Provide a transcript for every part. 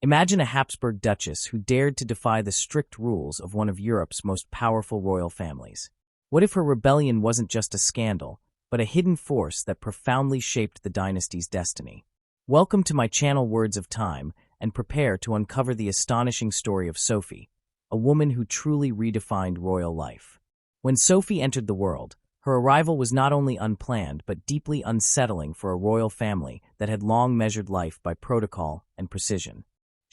Imagine a Habsburg Duchess who dared to defy the strict rules of one of Europe's most powerful royal families. What if her rebellion wasn't just a scandal, but a hidden force that profoundly shaped the dynasty's destiny? Welcome to my channel Words of Time, and prepare to uncover the astonishing story of Sophie, a woman who truly redefined royal life. When Sophie entered the world, her arrival was not only unplanned but deeply unsettling for a royal family that had long measured life by protocol and precision.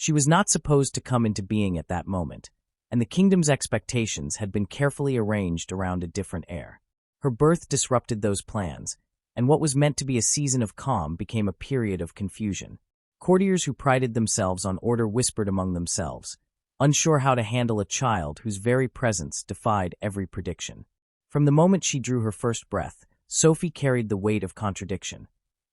She was not supposed to come into being at that moment, and the kingdom's expectations had been carefully arranged around a different heir. Her birth disrupted those plans, and what was meant to be a season of calm became a period of confusion. Courtiers who prided themselves on order whispered among themselves, unsure how to handle a child whose very presence defied every prediction. From the moment she drew her first breath, Sophie carried the weight of contradiction.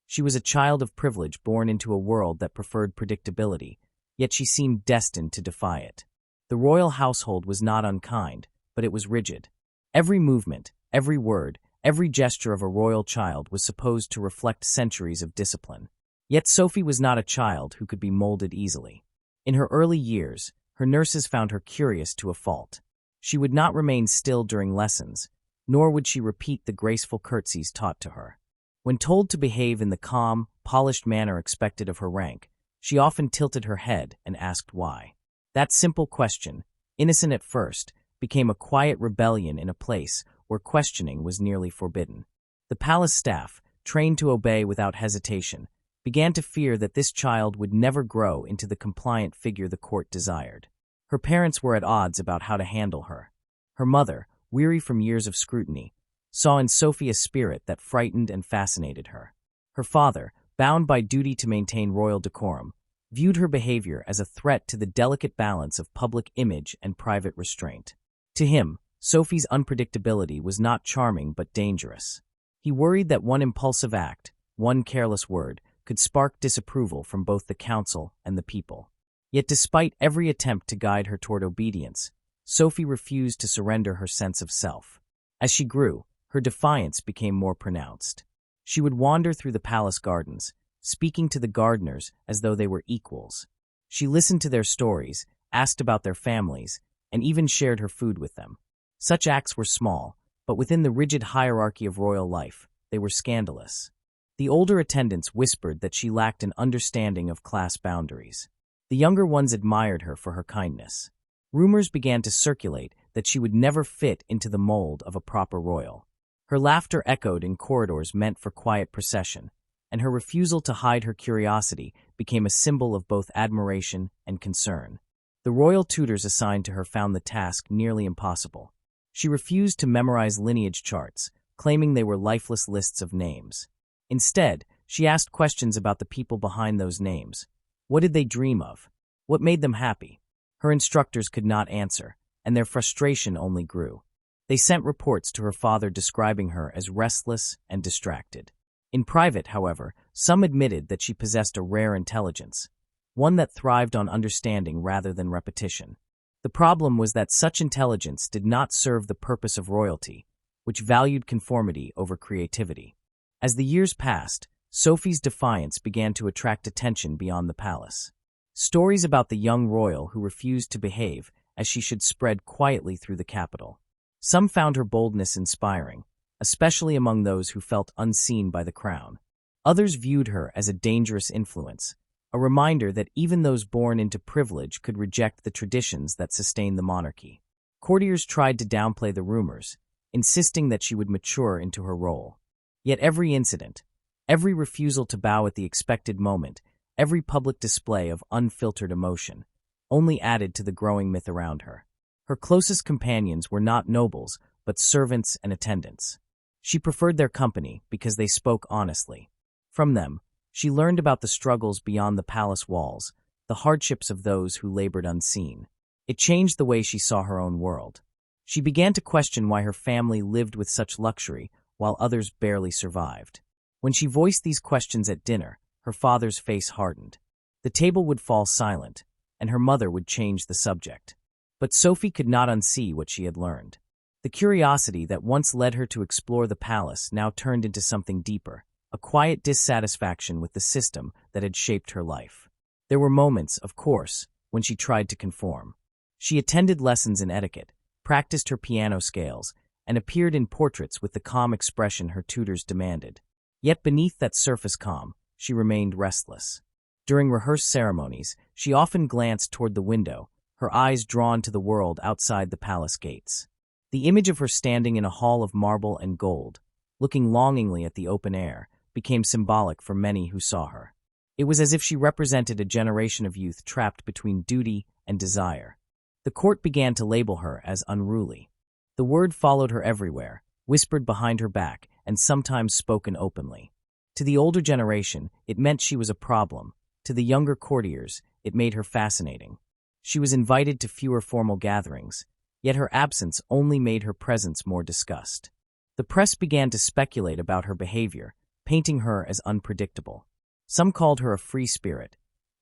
She was a child of privilege born into a world that preferred predictability, yet she seemed destined to defy it. The royal household was not unkind, but it was rigid. Every movement, every word, every gesture of a royal child was supposed to reflect centuries of discipline. Yet Sophie was not a child who could be molded easily. In her early years, her nurses found her curious to a fault. She would not remain still during lessons, nor would she repeat the graceful curtsies taught to her. When told to behave in the calm, polished manner expected of her rank, she often tilted her head and asked why. That simple question, innocent at first, became a quiet rebellion in a place where questioning was nearly forbidden. The palace staff, trained to obey without hesitation, began to fear that this child would never grow into the compliant figure the court desired. Her parents were at odds about how to handle her. Her mother, weary from years of scrutiny, saw in Sophie a spirit that frightened and fascinated her. Her father, bound by duty to maintain royal decorum, viewed her behavior as a threat to the delicate balance of public image and private restraint. To him, Sophie's unpredictability was not charming but dangerous. He worried that one impulsive act, one careless word, could spark disapproval from both the council and the people. Yet despite every attempt to guide her toward obedience, Sophie refused to surrender her sense of self. As she grew, her defiance became more pronounced. She would wander through the palace gardens, speaking to the gardeners as though they were equals. She listened to their stories, asked about their families, and even shared her food with them. Such acts were small, but within the rigid hierarchy of royal life, they were scandalous. The older attendants whispered that she lacked an understanding of class boundaries. The younger ones admired her for her kindness. Rumors began to circulate that she would never fit into the mold of a proper royal. Her laughter echoed in corridors meant for quiet procession, and her refusal to hide her curiosity became a symbol of both admiration and concern. The royal tutors assigned to her found the task nearly impossible. She refused to memorize lineage charts, claiming they were lifeless lists of names. Instead, she asked questions about the people behind those names. What did they dream of? What made them happy? Her instructors could not answer, and their frustration only grew. They sent reports to her father describing her as restless and distracted. In private, however, some admitted that she possessed a rare intelligence, one that thrived on understanding rather than repetition. The problem was that such intelligence did not serve the purpose of royalty, which valued conformity over creativity. As the years passed, Sophie's defiance began to attract attention beyond the palace. Stories about the young royal who refused to behave as she should spread quietly through the capital. Some found her boldness inspiring, especially among those who felt unseen by the crown. Others viewed her as a dangerous influence, a reminder that even those born into privilege could reject the traditions that sustain the monarchy. Courtiers tried to downplay the rumors, insisting that she would mature into her role. Yet every incident, every refusal to bow at the expected moment, every public display of unfiltered emotion, only added to the growing myth around her. Her closest companions were not nobles, but servants and attendants. She preferred their company because they spoke honestly. From them, she learned about the struggles beyond the palace walls, the hardships of those who labored unseen. It changed the way she saw her own world. She began to question why her family lived with such luxury while others barely survived. When she voiced these questions at dinner, her father's face hardened. The table would fall silent, and her mother would change the subject. But Sophie could not unsee what she had learned. The curiosity that once led her to explore the palace now turned into something deeper, a quiet dissatisfaction with the system that had shaped her life. There were moments, of course, when she tried to conform. She attended lessons in etiquette, practiced her piano scales, and appeared in portraits with the calm expression her tutors demanded. Yet beneath that surface calm, she remained restless. During rehearsed ceremonies, she often glanced toward the window, her eyes drawn to the world outside the palace gates. The image of her standing in a hall of marble and gold, looking longingly at the open air, became symbolic for many who saw her. It was as if she represented a generation of youth trapped between duty and desire. The court began to label her as unruly. The word followed her everywhere, whispered behind her back, and sometimes spoken openly. To the older generation, it meant she was a problem. To the younger courtiers, it made her fascinating. She was invited to fewer formal gatherings, yet her absence only made her presence more discussed. The press began to speculate about her behavior, painting her as unpredictable. Some called her a free spirit.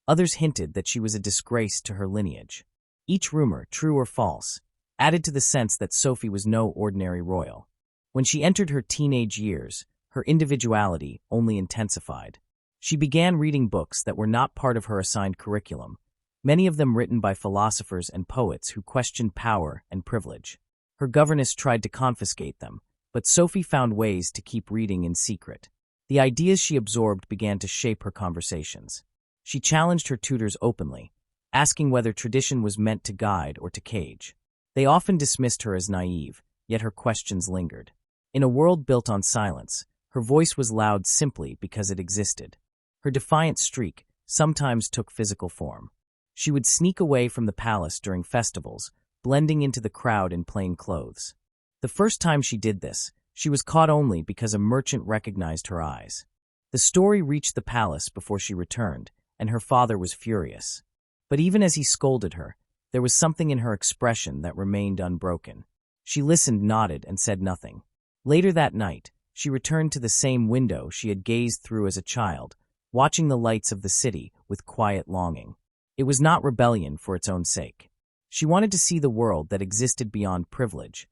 Others hinted that she was a disgrace to her lineage. Each rumor, true or false, added to the sense that Sophie was no ordinary royal. When she entered her teenage years, her individuality only intensified. She began reading books that were not part of her assigned curriculum, many of them written by philosophers and poets who questioned power and privilege. Her governess tried to confiscate them, but Sophie found ways to keep reading in secret. The ideas she absorbed began to shape her conversations. She challenged her tutors openly, asking whether tradition was meant to guide or to cage. They often dismissed her as naive, yet her questions lingered. In a world built on silence, her voice was loud simply because it existed. Her defiant streak sometimes took physical form. She would sneak away from the palace during festivals, blending into the crowd in plain clothes. The first time she did this, she was caught only because a merchant recognized her eyes. The story reached the palace before she returned, and her father was furious. But even as he scolded her, there was something in her expression that remained unbroken. She listened, nodded, and said nothing. Later that night, she returned to the same window she had gazed through as a child, watching the lights of the city with quiet longing. It was not rebellion for its own sake. She wanted to see the world that existed beyond privilege,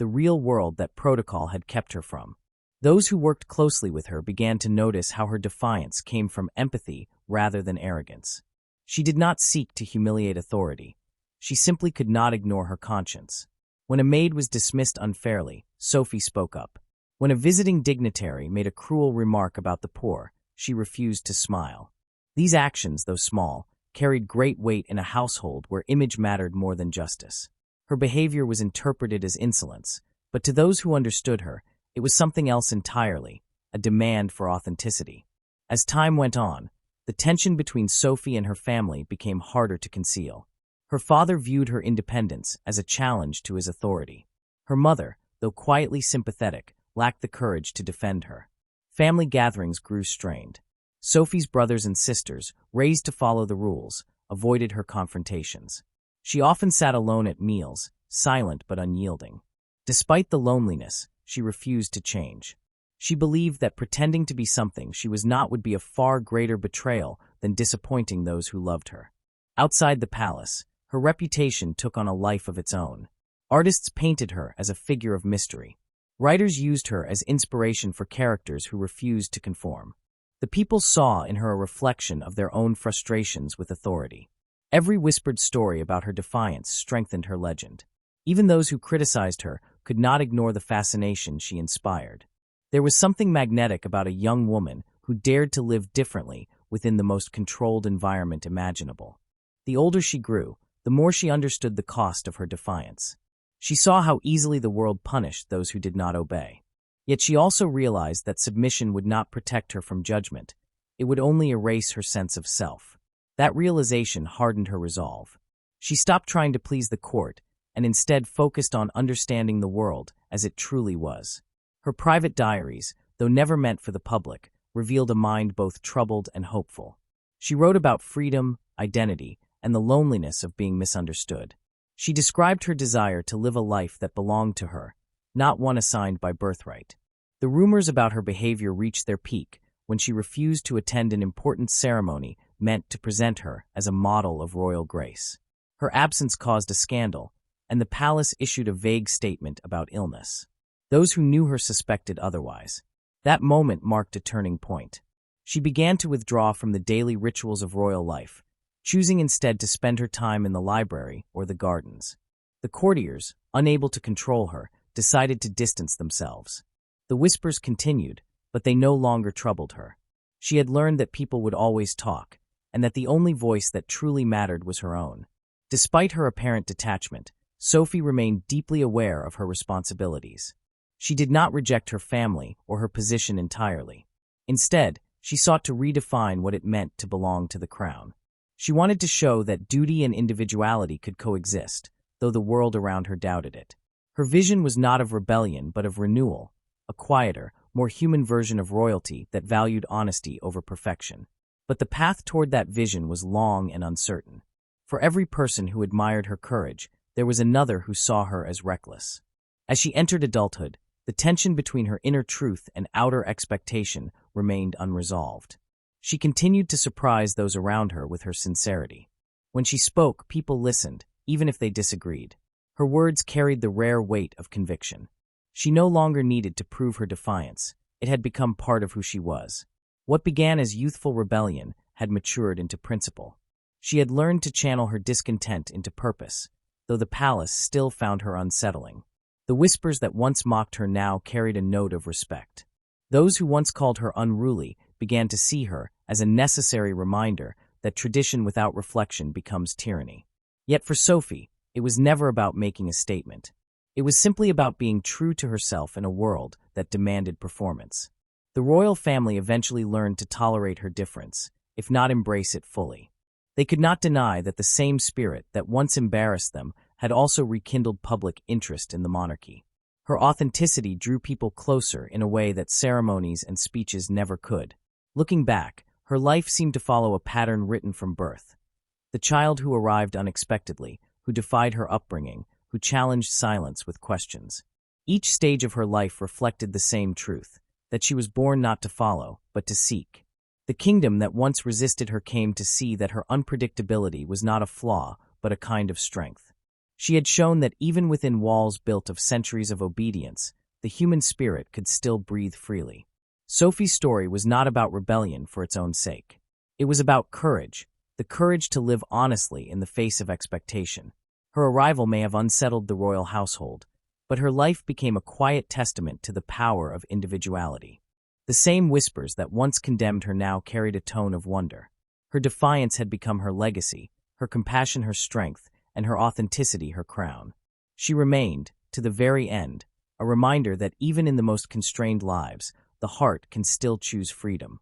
the real world that protocol had kept her from. Those who worked closely with her began to notice how her defiance came from empathy rather than arrogance. She did not seek to humiliate authority. She simply could not ignore her conscience. When a maid was dismissed unfairly, Sophie spoke up. When a visiting dignitary made a cruel remark about the poor, she refused to smile. These actions, though small, carried great weight in a household where image mattered more than justice. Her behavior was interpreted as insolence, but to those who understood her, it was something else entirely, a demand for authenticity. As time went on, the tension between Sophie and her family became harder to conceal. Her father viewed her independence as a challenge to his authority. Her mother, though quietly sympathetic, lacked the courage to defend her. Family gatherings grew strained. Sophie's brothers and sisters, raised to follow the rules, avoided her confrontations. She often sat alone at meals, silent but unyielding. Despite the loneliness, she refused to change. She believed that pretending to be something she was not would be a far greater betrayal than disappointing those who loved her. Outside the palace, her reputation took on a life of its own. Artists painted her as a figure of mystery. Writers used her as inspiration for characters who refused to conform. The people saw in her a reflection of their own frustrations with authority. Every whispered story about her defiance strengthened her legend. Even those who criticized her could not ignore the fascination she inspired. There was something magnetic about a young woman who dared to live differently within the most controlled environment imaginable. The older she grew, the more she understood the cost of her defiance. She saw how easily the world punished those who did not obey. Yet she also realized that submission would not protect her from judgment. It would only erase her sense of self. That realization hardened her resolve. She stopped trying to please the court and instead focused on understanding the world as it truly was. Her private diaries, though never meant for the public, revealed a mind both troubled and hopeful. She wrote about freedom, identity, and the loneliness of being misunderstood. She described her desire to live a life that belonged to her, not one assigned by birthright. The rumors about her behavior reached their peak when she refused to attend an important ceremony meant to present her as a model of royal grace. Her absence caused a scandal, and the palace issued a vague statement about illness. Those who knew her suspected otherwise. That moment marked a turning point. She began to withdraw from the daily rituals of royal life, choosing instead to spend her time in the library or the gardens. The courtiers, unable to control her, decided to distance themselves. The whispers continued, but they no longer troubled her. She had learned that people would always talk, and that the only voice that truly mattered was her own. Despite her apparent detachment, Sophie remained deeply aware of her responsibilities. She did not reject her family or her position entirely. Instead, she sought to redefine what it meant to belong to the crown. She wanted to show that duty and individuality could coexist, though the world around her doubted it. Her vision was not of rebellion but of renewal, a quieter, more human version of royalty that valued honesty over perfection. But the path toward that vision was long and uncertain. For every person who admired her courage, there was another who saw her as reckless. As she entered adulthood, the tension between her inner truth and outer expectation remained unresolved. She continued to surprise those around her with her sincerity. When she spoke, people listened, even if they disagreed. Her words carried the rare weight of conviction. She no longer needed to prove her defiance. It had become part of who she was. What began as youthful rebellion had matured into principle. She had learned to channel her discontent into purpose, though the palace still found her unsettling. The whispers that once mocked her now carried a note of respect. Those who once called her unruly began to see her as a necessary reminder that tradition without reflection becomes tyranny. Yet for Sophie, it was never about making a statement. It was simply about being true to herself in a world that demanded performance. The royal family eventually learned to tolerate her difference, if not embrace it fully. They could not deny that the same spirit that once embarrassed them had also rekindled public interest in the monarchy. Her authenticity drew people closer in a way that ceremonies and speeches never could. Looking back, her life seemed to follow a pattern written from birth. The child who arrived unexpectedly, who defied her upbringing, who challenged silence with questions. Each stage of her life reflected the same truth, that she was born not to follow, but to seek. The kingdom that once resisted her came to see that her unpredictability was not a flaw, but a kind of strength. She had shown that even within walls built of centuries of obedience, the human spirit could still breathe freely. Sophie's story was not about rebellion for its own sake. It was about courage, the courage to live honestly in the face of expectation. Her arrival may have unsettled the royal household, but her life became a quiet testament to the power of individuality. The same whispers that once condemned her now carried a tone of wonder. Her defiance had become her legacy, her compassion her strength, and her authenticity her crown. She remained, to the very end, a reminder that even in the most constrained lives, the heart can still choose freedom.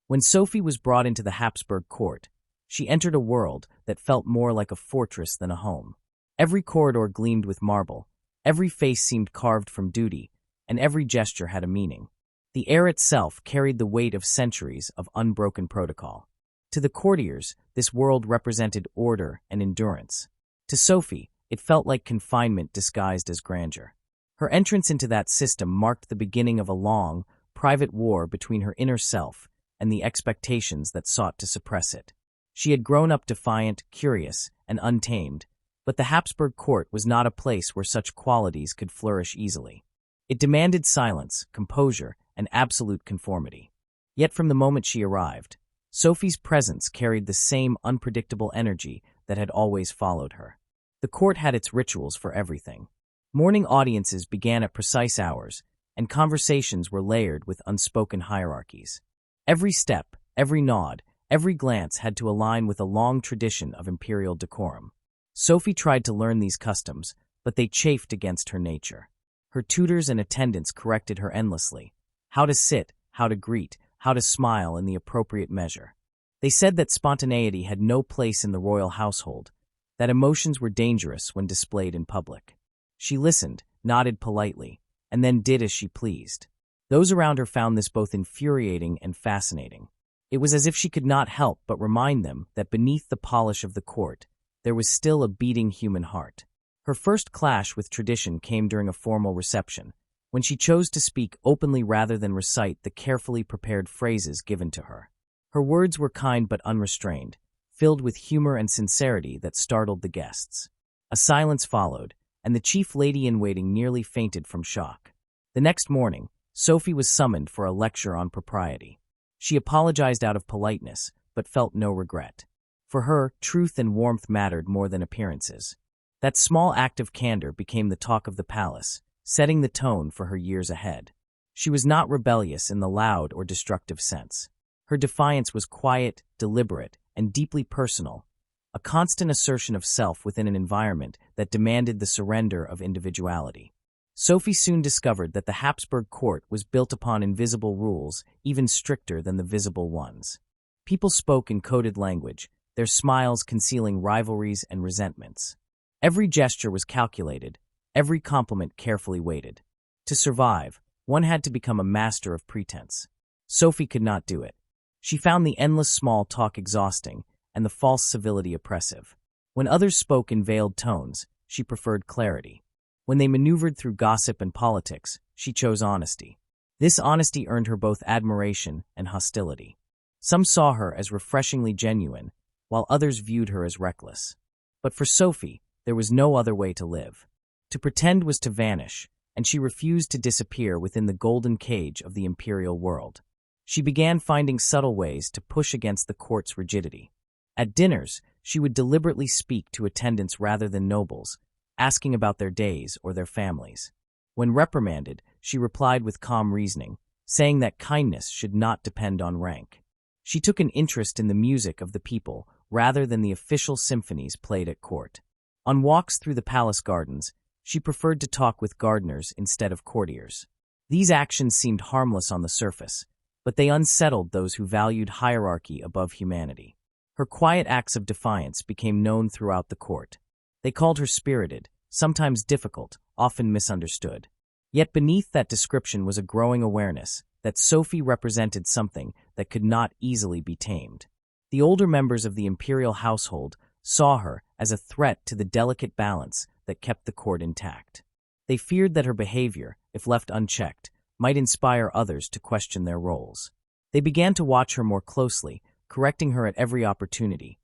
When Sophie was brought into the Habsburg court, she entered a world that felt more like a fortress than a home. Every corridor gleamed with marble, every face seemed carved from duty, and every gesture had a meaning. The air itself carried the weight of centuries of unbroken protocol. To the courtiers, this world represented order and endurance. To Sophie, it felt like confinement disguised as grandeur. Her entrance into that system marked the beginning of a long, private war between her inner self and the expectations that sought to suppress it. She had grown up defiant, curious, and untamed, but the Habsburg court was not a place where such qualities could flourish easily. It demanded silence, composure, and absolute conformity. Yet from the moment she arrived, Sophie's presence carried the same unpredictable energy that had always followed her. The court had its rituals for everything. Morning audiences began at precise hours, and conversations were layered with unspoken hierarchies. Every step, every nod, every glance had to align with a long tradition of imperial decorum. Sophie tried to learn these customs, but they chafed against her nature. Her tutors and attendants corrected her endlessly. How to sit, how to greet, how to smile in the appropriate measure. They said that spontaneity had no place in the royal household, that emotions were dangerous when displayed in public. She listened, nodded politely, and then did as she pleased. Those around her found this both infuriating and fascinating. It was as if she could not help but remind them that beneath the polish of the court, there was still a beating human heart. Her first clash with tradition came during a formal reception, when she chose to speak openly rather than recite the carefully prepared phrases given to her. Her words were kind but unrestrained, filled with humor and sincerity that startled the guests. A silence followed, and the chief lady-in-waiting nearly fainted from shock. The next morning, Sophie was summoned for a lecture on propriety. She apologized out of politeness, but felt no regret. For her, truth and warmth mattered more than appearances. That small act of candor became the talk of the palace, setting the tone for her years ahead. She was not rebellious in the loud or destructive sense. Her defiance was quiet, deliberate, and deeply personal, a constant assertion of self within an environment that demanded the surrender of individuality. Sophie soon discovered that the Habsburg court was built upon invisible rules, even stricter than the visible ones. People spoke in coded language, their smiles concealing rivalries and resentments. Every gesture was calculated, every compliment carefully weighted. To survive, one had to become a master of pretense. Sophie could not do it. She found the endless small talk exhausting and the false civility oppressive. When others spoke in veiled tones, she preferred clarity. When they maneuvered through gossip and politics, she chose honesty. This honesty earned her both admiration and hostility. Some saw her as refreshingly genuine, while others viewed her as reckless. But for Sophie, there was no other way to live. To pretend was to vanish, and she refused to disappear within the golden cage of the imperial world. She began finding subtle ways to push against the court's rigidity. At dinners, she would deliberately speak to attendants rather than nobles, asking about their days or their families. When reprimanded, she replied with calm reasoning, saying that kindness should not depend on rank. She took an interest in the music of the people rather than the official symphonies played at court. On walks through the palace gardens, she preferred to talk with gardeners instead of courtiers. These actions seemed harmless on the surface, but they unsettled those who valued hierarchy above humanity. Her quiet acts of defiance became known throughout the court. They called her spirited, sometimes difficult, often misunderstood. Yet beneath that description was a growing awareness that Sophie represented something that could not easily be tamed. The older members of the imperial household saw her as a threat to the delicate balance that kept the court intact. They feared that her behavior, if left unchecked, might inspire others to question their roles. They began to watch her more closely, correcting her at every opportunity,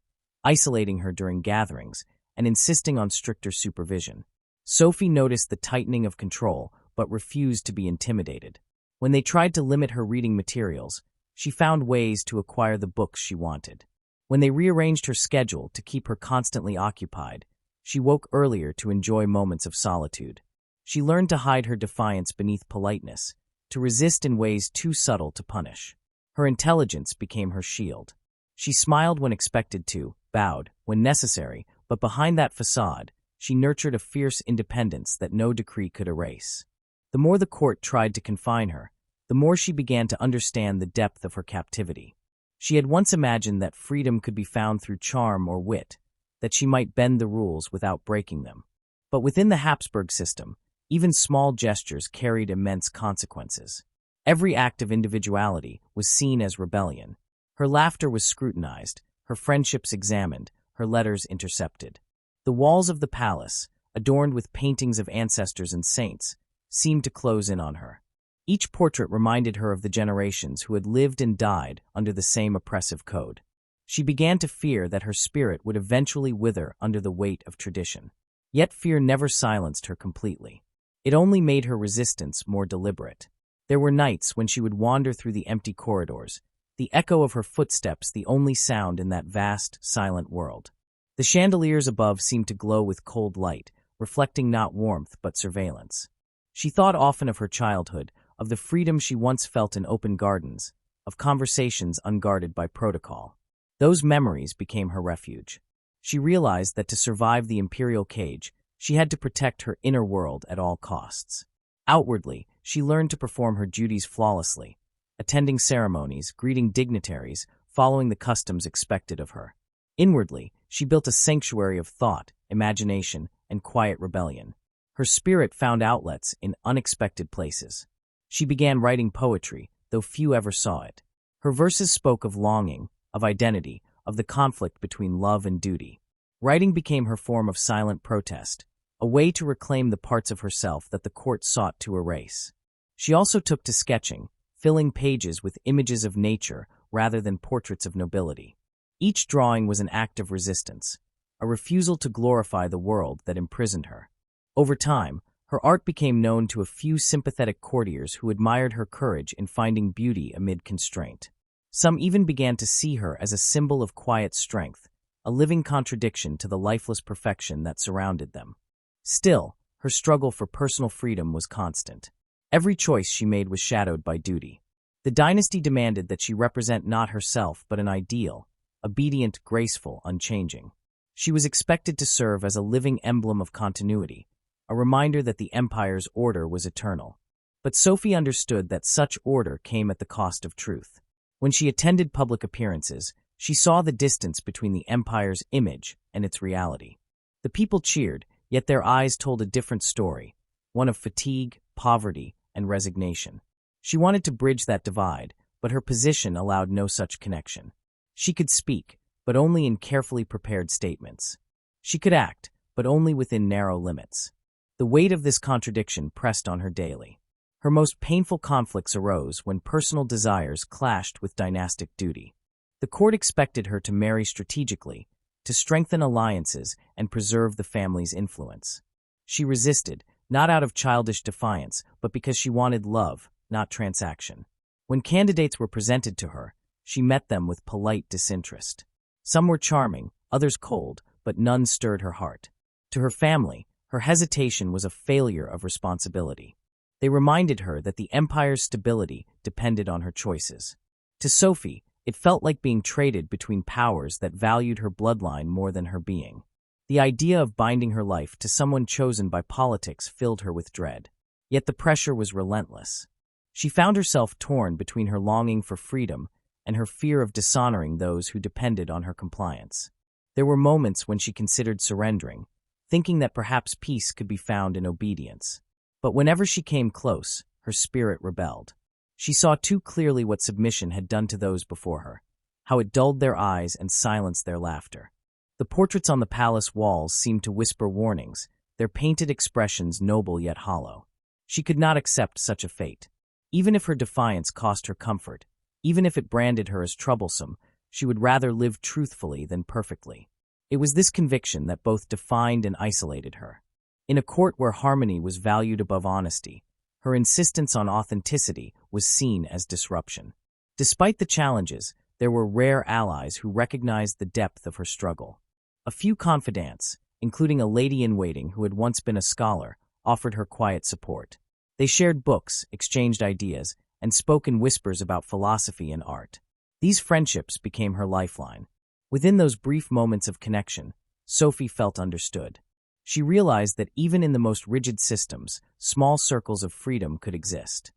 isolating her during gatherings, and insisting on stricter supervision. Sophie noticed the tightening of control, but refused to be intimidated. When they tried to limit her reading materials, she found ways to acquire the books she wanted. When they rearranged her schedule to keep her constantly occupied, she woke earlier to enjoy moments of solitude. She learned to hide her defiance beneath politeness, to resist in ways too subtle to punish. Her intelligence became her shield. She smiled when expected to, bowed when necessary, but behind that facade, she nurtured a fierce independence that no decree could erase. The more the court tried to confine her, the more she began to understand the depth of her captivity. She had once imagined that freedom could be found through charm or wit, that she might bend the rules without breaking them. But within the Habsburg system, even small gestures carried immense consequences. Every act of individuality was seen as rebellion. Her laughter was scrutinized, her friendships examined, her letters intercepted. The walls of the palace, adorned with paintings of ancestors and saints, seemed to close in on her. Each portrait reminded her of the generations who had lived and died under the same oppressive code. She began to fear that her spirit would eventually wither under the weight of tradition. Yet fear never silenced her completely. It only made her resistance more deliberate. There were nights when she would wander through the empty corridors, the echo of her footsteps the only sound in that vast, silent world. The chandeliers above seemed to glow with cold light, reflecting not warmth but surveillance. She thought often of her childhood, of the freedom she once felt in open gardens, of conversations unguarded by protocol. Those memories became her refuge. She realized that to survive the imperial cage, she had to protect her inner world at all costs. Outwardly, she learned to perform her duties flawlessly, attending ceremonies, greeting dignitaries, following the customs expected of her. Inwardly, she built a sanctuary of thought, imagination, and quiet rebellion. Her spirit found outlets in unexpected places. She began writing poetry, though few ever saw it. Her verses spoke of longing, of identity, of the conflict between love and duty. Writing became her form of silent protest, a way to reclaim the parts of herself that the court sought to erase. She also took to sketching, filling pages with images of nature rather than portraits of nobility. Each drawing was an act of resistance, a refusal to glorify the world that imprisoned her. Over time, her art became known to a few sympathetic courtiers who admired her courage in finding beauty amid constraint. Some even began to see her as a symbol of quiet strength, a living contradiction to the lifeless perfection that surrounded them. Still, her struggle for personal freedom was constant. Every choice she made was shadowed by duty. The dynasty demanded that she represent not herself but an ideal, obedient, graceful, unchanging. She was expected to serve as a living emblem of continuity, a reminder that the empire's order was eternal. But Sophie understood that such order came at the cost of truth. When she attended public appearances, she saw the distance between the empire's image and its reality. The people cheered, yet their eyes told a different story, one of fatigue, poverty, and resignation. She wanted to bridge that divide, but her position allowed no such connection. She could speak, but only in carefully prepared statements. She could act, but only within narrow limits. The weight of this contradiction pressed on her daily. Her most painful conflicts arose when personal desires clashed with dynastic duty. The court expected her to marry strategically, to strengthen alliances and preserve the family's influence. She resisted, not out of childish defiance, but because she wanted love, not transaction. When candidates were presented to her, she met them with polite disinterest. Some were charming, others cold, but none stirred her heart. To her family, her hesitation was a failure of responsibility. They reminded her that the empire's stability depended on her choices. To Sophie, it felt like being traded between powers that valued her bloodline more than her being. The idea of binding her life to someone chosen by politics filled her with dread. Yet the pressure was relentless. She found herself torn between her longing for freedom and her fear of dishonoring those who depended on her compliance. There were moments when she considered surrendering, thinking that perhaps peace could be found in obedience. But whenever she came close, her spirit rebelled. She saw too clearly what submission had done to those before her, how it dulled their eyes and silenced their laughter. The portraits on the palace walls seemed to whisper warnings, their painted expressions noble yet hollow. She could not accept such a fate. Even if her defiance cost her comfort, even if it branded her as troublesome, she would rather live truthfully than perfectly. It was this conviction that both defined and isolated her. In a court where harmony was valued above honesty, her insistence on authenticity was seen as disruption. Despite the challenges, there were rare allies who recognized the depth of her struggle. A few confidants, including a lady-in-waiting who had once been a scholar, offered her quiet support. They shared books, exchanged ideas, and spoke in whispers about philosophy and art. These friendships became her lifeline. Within those brief moments of connection, Sophie felt understood. She realized that even in the most rigid systems, small circles of freedom could exist.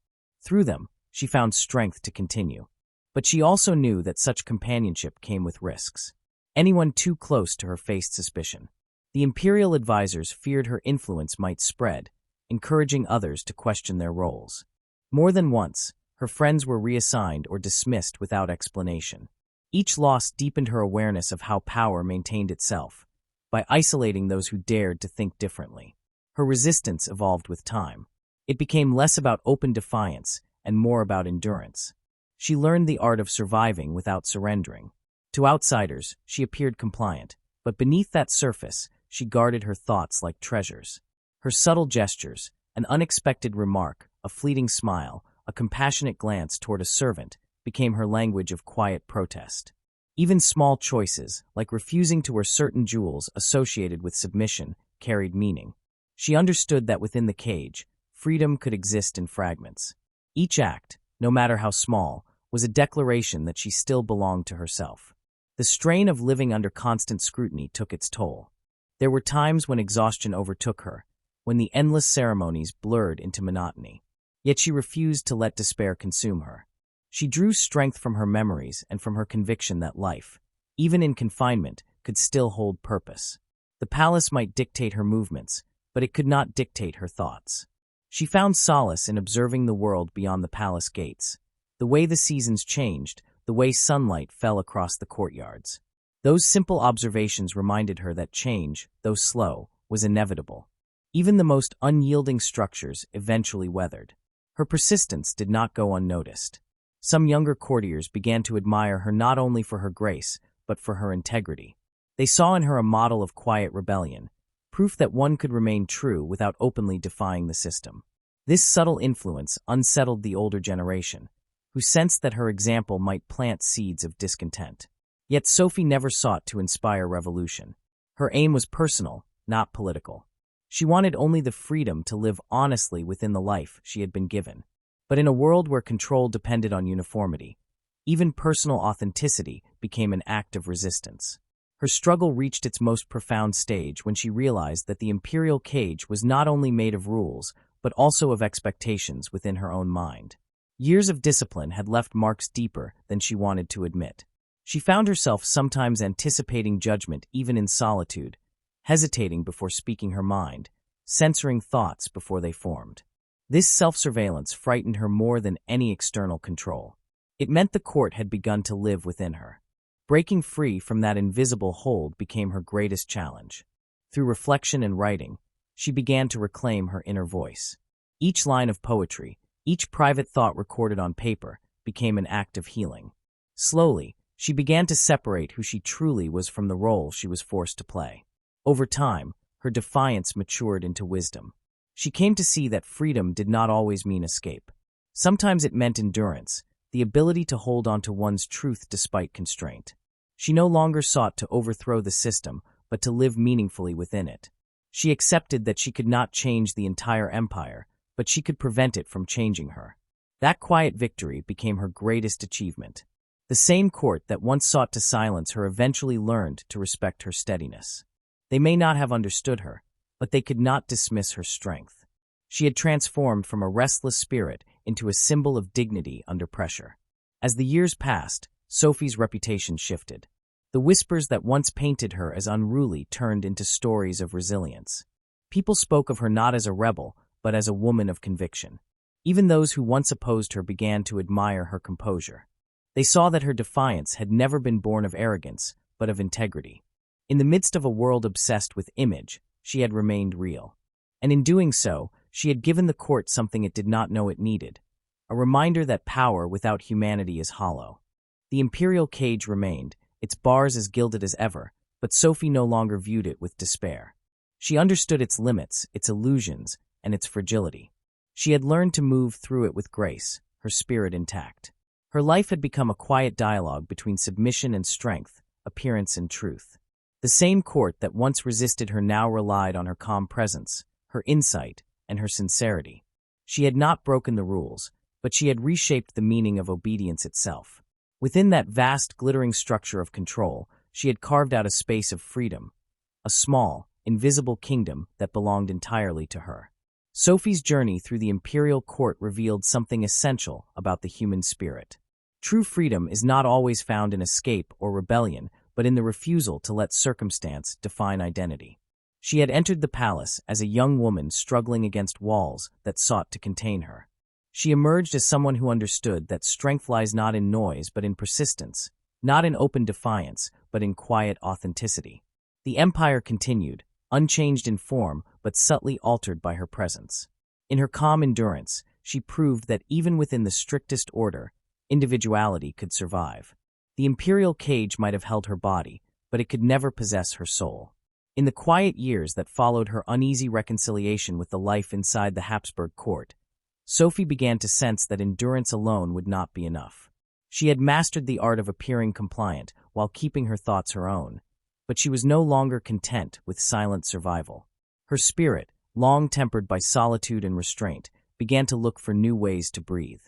Through them, she found strength to continue. But she also knew that such companionship came with risks. Anyone too close to her faced suspicion. The imperial advisors feared her influence might spread, encouraging others to question their roles. More than once, her friends were reassigned or dismissed without explanation. Each loss deepened her awareness of how power maintained itself, by isolating those who dared to think differently. Her resistance evolved with time. It became less about open defiance and more about endurance. She learned the art of surviving without surrendering. To outsiders, she appeared compliant, but beneath that surface, she guarded her thoughts like treasures. Her subtle gestures, an unexpected remark, a fleeting smile, a compassionate glance toward a servant, became her language of quiet protest. Even small choices, like refusing to wear certain jewels associated with submission, carried meaning. She understood that within the cage, freedom could exist in fragments. Each act, no matter how small, was a declaration that she still belonged to herself. The strain of living under constant scrutiny took its toll. There were times when exhaustion overtook her, when the endless ceremonies blurred into monotony. Yet she refused to let despair consume her. She drew strength from her memories and from her conviction that life, even in confinement, could still hold purpose. The palace might dictate her movements, but it could not dictate her thoughts. She found solace in observing the world beyond the palace gates, the way the seasons changed, the way sunlight fell across the courtyards. Those simple observations reminded her that change, though slow, was inevitable. Even the most unyielding structures eventually weathered. Her persistence did not go unnoticed. Some younger courtiers began to admire her not only for her grace, but for her integrity. They saw in her a model of quiet rebellion, proof that one could remain true without openly defying the system. This subtle influence unsettled the older generation, who sensed that her example might plant seeds of discontent. Yet Sophie never sought to inspire revolution. Her aim was personal, not political. She wanted only the freedom to live honestly within the life she had been given. But in a world where control depended on uniformity, even personal authenticity became an act of resistance. Her struggle reached its most profound stage when she realized that the imperial cage was not only made of rules, but also of expectations within her own mind. Years of discipline had left marks deeper than she wanted to admit. She found herself sometimes anticipating judgment even in solitude, hesitating before speaking her mind, censoring thoughts before they formed. This self-surveillance frightened her more than any external control. It meant the court had begun to live within her. Breaking free from that invisible hold became her greatest challenge. Through reflection and writing, she began to reclaim her inner voice. Each line of poetry, each private thought recorded on paper, became an act of healing. Slowly, she began to separate who she truly was from the role she was forced to play. Over time, her defiance matured into wisdom. She came to see that freedom did not always mean escape. Sometimes it meant endurance, the ability to hold on to one's truth despite constraint. She no longer sought to overthrow the system, but to live meaningfully within it. She accepted that she could not change the entire empire, but she could prevent it from changing her. That quiet victory became her greatest achievement. The same court that once sought to silence her eventually learned to respect her steadiness. They may not have understood her, but they could not dismiss her strength. She had transformed from a restless spirit into a symbol of dignity under pressure. As the years passed, Sophie's reputation shifted. The whispers that once painted her as unruly turned into stories of resilience. People spoke of her not as a rebel, but as a woman of conviction. Even those who once opposed her began to admire her composure. They saw that her defiance had never been born of arrogance, but of integrity. In the midst of a world obsessed with image, she had remained real. And in doing so, she had given the court something it did not know it needed, a reminder that power without humanity is hollow. The imperial cage remained, its bars as gilded as ever, but Sophie no longer viewed it with despair. She understood its limits, its illusions, and its fragility. She had learned to move through it with grace, her spirit intact. Her life had become a quiet dialogue between submission and strength, appearance and truth. The same court that once resisted her now relied on her calm presence, her insight, and her sincerity. She had not broken the rules, but she had reshaped the meaning of obedience itself. Within that vast, glittering structure of control, she had carved out a space of freedom, a small, invisible kingdom that belonged entirely to her. Sophie's journey through the imperial court revealed something essential about the human spirit. True freedom is not always found in escape or rebellion, but in the refusal to let circumstance define identity. She had entered the palace as a young woman struggling against walls that sought to contain her. She emerged as someone who understood that strength lies not in noise but in persistence, not in open defiance but in quiet authenticity. The empire continued, unchanged in form but subtly altered by her presence. In her calm endurance, she proved that even within the strictest order, individuality could survive. The imperial cage might have held her body, but it could never possess her soul. In the quiet years that followed her uneasy reconciliation with the life inside the Habsburg court, Sophie began to sense that endurance alone would not be enough. She had mastered the art of appearing compliant while keeping her thoughts her own, but she was no longer content with silent survival. Her spirit, long tempered by solitude and restraint, began to look for new ways to breathe.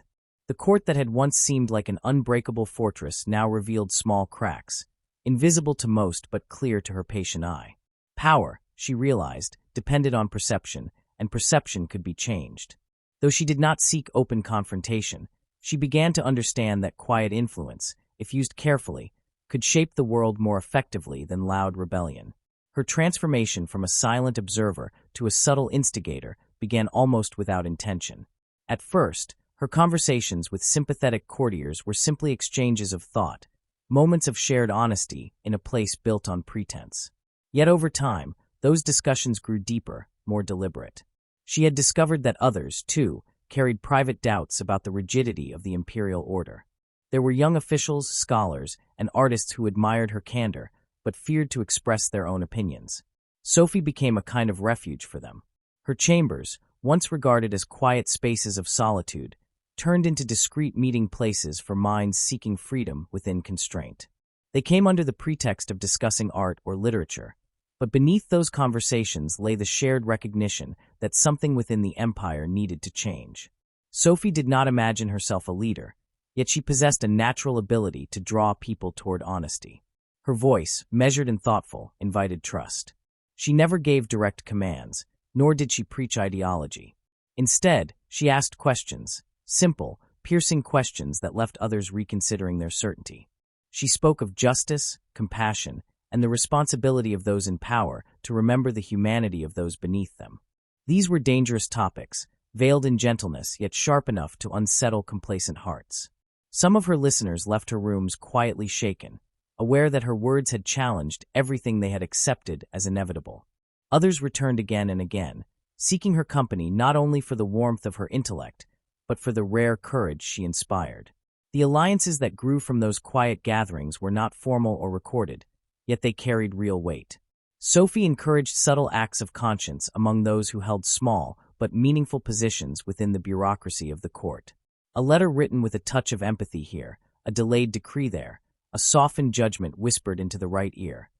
The court that had once seemed like an unbreakable fortress now revealed small cracks, invisible to most but clear to her patient eye. Power, she realized, depended on perception, and perception could be changed. Though she did not seek open confrontation, she began to understand that quiet influence, if used carefully, could shape the world more effectively than loud rebellion. Her transformation from a silent observer to a subtle instigator began almost without intention. At first, her conversations with sympathetic courtiers were simply exchanges of thought, moments of shared honesty in a place built on pretense. Yet over time, those discussions grew deeper, more deliberate. She had discovered that others, too, carried private doubts about the rigidity of the imperial order. There were young officials, scholars, and artists who admired her candor, but feared to express their own opinions. Sophie became a kind of refuge for them. Her chambers, once regarded as quiet spaces of solitude, turned into discreet meeting places for minds seeking freedom within constraint. They came under the pretext of discussing art or literature, but beneath those conversations lay the shared recognition that something within the empire needed to change. Sophie did not imagine herself a leader, yet she possessed a natural ability to draw people toward honesty. Her voice, measured and thoughtful, invited trust. She never gave direct commands, nor did she preach ideology. Instead, she asked questions, simple, piercing questions that left others reconsidering their certainty. She spoke of justice, compassion, and the responsibility of those in power to remember the humanity of those beneath them. These were dangerous topics, veiled in gentleness yet sharp enough to unsettle complacent hearts. Some of her listeners left her rooms quietly shaken, aware that her words had challenged everything they had accepted as inevitable. Others returned again and again, seeking her company not only for the warmth of her intellect, but for the rare courage she inspired. The alliances that grew from those quiet gatherings were not formal or recorded, yet they carried real weight. Sophie encouraged subtle acts of conscience among those who held small but meaningful positions within the bureaucracy of the court. A letter written with a touch of empathy here, a delayed decree there, a softened judgment whispered into the right ear.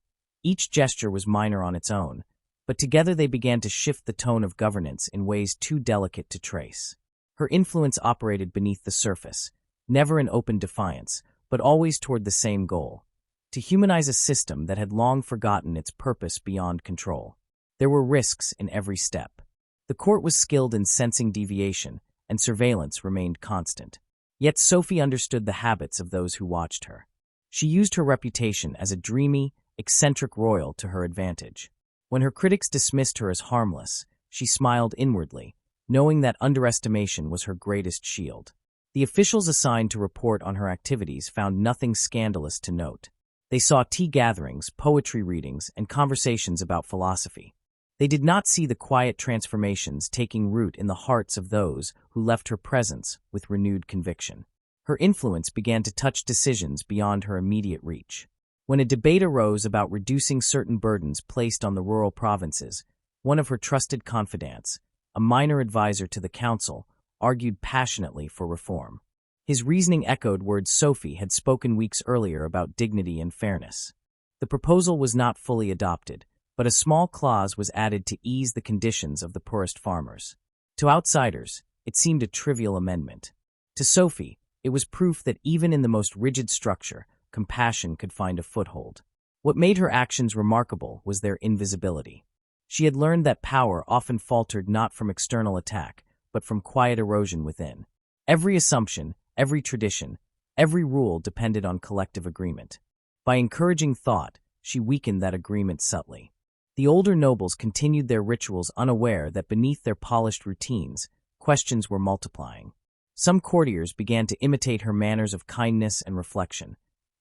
Each gesture was minor on its own, but together they began to shift the tone of governance in ways too delicate to trace. Her influence operated beneath the surface, never in open defiance, but always toward the same goal: to humanize a system that had long forgotten its purpose beyond control. There were risks in every step. The court was skilled in sensing deviation, and surveillance remained constant. Yet Sophie understood the habits of those who watched her. She used her reputation as a dreamy, eccentric royal to her advantage. When her critics dismissed her as harmless, she smiled inwardly, knowing that underestimation was her greatest shield. The officials assigned to report on her activities found nothing scandalous to note. They saw tea gatherings, poetry readings, and conversations about philosophy. They did not see the quiet transformations taking root in the hearts of those who left her presence with renewed conviction. Her influence began to touch decisions beyond her immediate reach. When a debate arose about reducing certain burdens placed on the rural provinces, one of her trusted confidants, a minor advisor to the council, argued passionately for reform. His reasoning echoed words Sophie had spoken weeks earlier about dignity and fairness. The proposal was not fully adopted, but a small clause was added to ease the conditions of the poorest farmers. To outsiders, it seemed a trivial amendment. To Sophie, it was proof that even in the most rigid structure, compassion could find a foothold. What made her actions remarkable was their invisibility. She had learned that power often faltered not from external attack, but from quiet erosion within. Every assumption, every tradition, every rule depended on collective agreement. By encouraging thought, she weakened that agreement subtly. The older nobles continued their rituals unaware that beneath their polished routines, questions were multiplying. Some courtiers began to imitate her manners of kindness and reflection,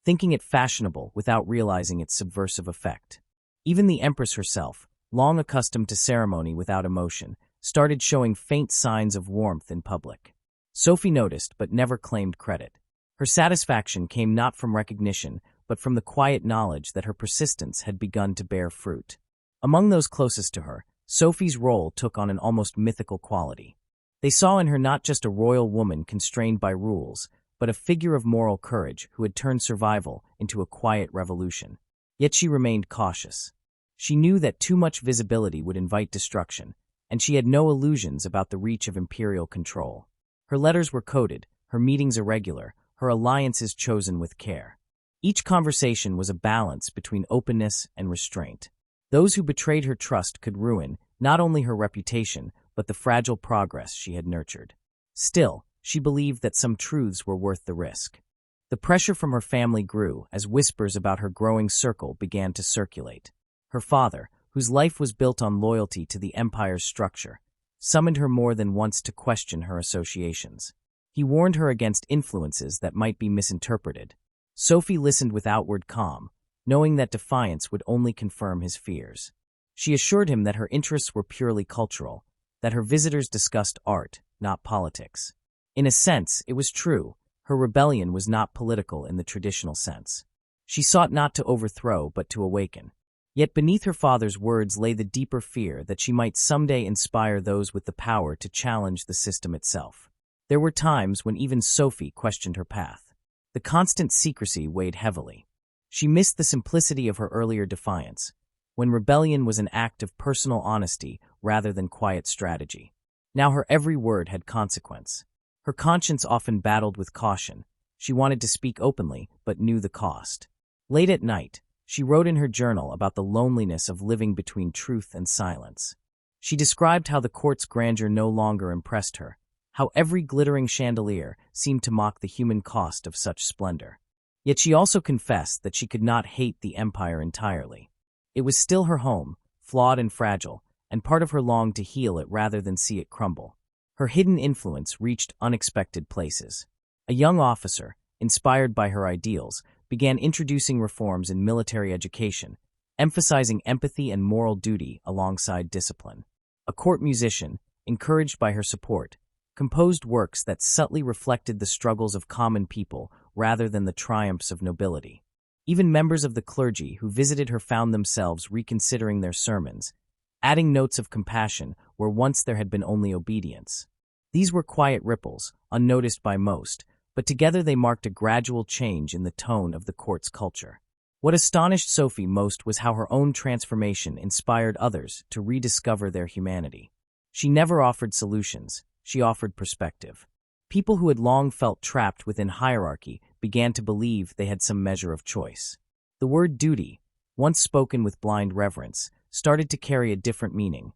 thinking it fashionable without realizing its subversive effect. Even the empress herself, long accustomed to ceremony without emotion, started showing faint signs of warmth in public. Sophie noticed but never claimed credit. Her satisfaction came not from recognition, but from the quiet knowledge that her persistence had begun to bear fruit. Among those closest to her, Sophie's role took on an almost mythical quality. They saw in her not just a royal woman constrained by rules, but a figure of moral courage who had turned survival into a quiet revolution. Yet she remained cautious. She knew that too much visibility would invite destruction, and she had no illusions about the reach of imperial control. Her letters were coded, her meetings irregular, her alliances chosen with care. Each conversation was a balance between openness and restraint. Those who betrayed her trust could ruin not only her reputation, but the fragile progress she had nurtured. Still, she believed that some truths were worth the risk. The pressure from her family grew as whispers about her growing circle began to circulate. Her father, whose life was built on loyalty to the empire's structure, summoned her more than once to question her associations. He warned her against influences that might be misinterpreted. Sophie listened with outward calm, knowing that defiance would only confirm his fears. She assured him that her interests were purely cultural, that her visitors discussed art, not politics. In a sense, it was true. Her rebellion was not political in the traditional sense. She sought not to overthrow, but to awaken. Yet beneath her father's words lay the deeper fear that she might someday inspire those with the power to challenge the system itself. There were times when even Sophie questioned her path. The constant secrecy weighed heavily. She missed the simplicity of her earlier defiance, when rebellion was an act of personal honesty rather than quiet strategy. Now her every word had consequence. Her conscience often battled with caution. She wanted to speak openly, but knew the cost. Late at night, she wrote in her journal about the loneliness of living between truth and silence. She described how the court's grandeur no longer impressed her, how every glittering chandelier seemed to mock the human cost of such splendor. Yet she also confessed that she could not hate the empire entirely. It was still her home, flawed and fragile, and part of her longed to heal it rather than see it crumble. Her hidden influence reached unexpected places. A young officer, inspired by her ideals, began introducing reforms in military education, emphasizing empathy and moral duty alongside discipline. A court musician, encouraged by her support, composed works that subtly reflected the struggles of common people rather than the triumphs of nobility. Even members of the clergy who visited her found themselves reconsidering their sermons, adding notes of compassion where once there had been only obedience. These were quiet ripples, unnoticed by most, but together they marked a gradual change in the tone of the court's culture. What astonished Sophie most was how her own transformation inspired others to rediscover their humanity. She never offered solutions, she offered perspective. People who had long felt trapped within hierarchy began to believe they had some measure of choice. The word duty, once spoken with blind reverence, started to carry a different meaning,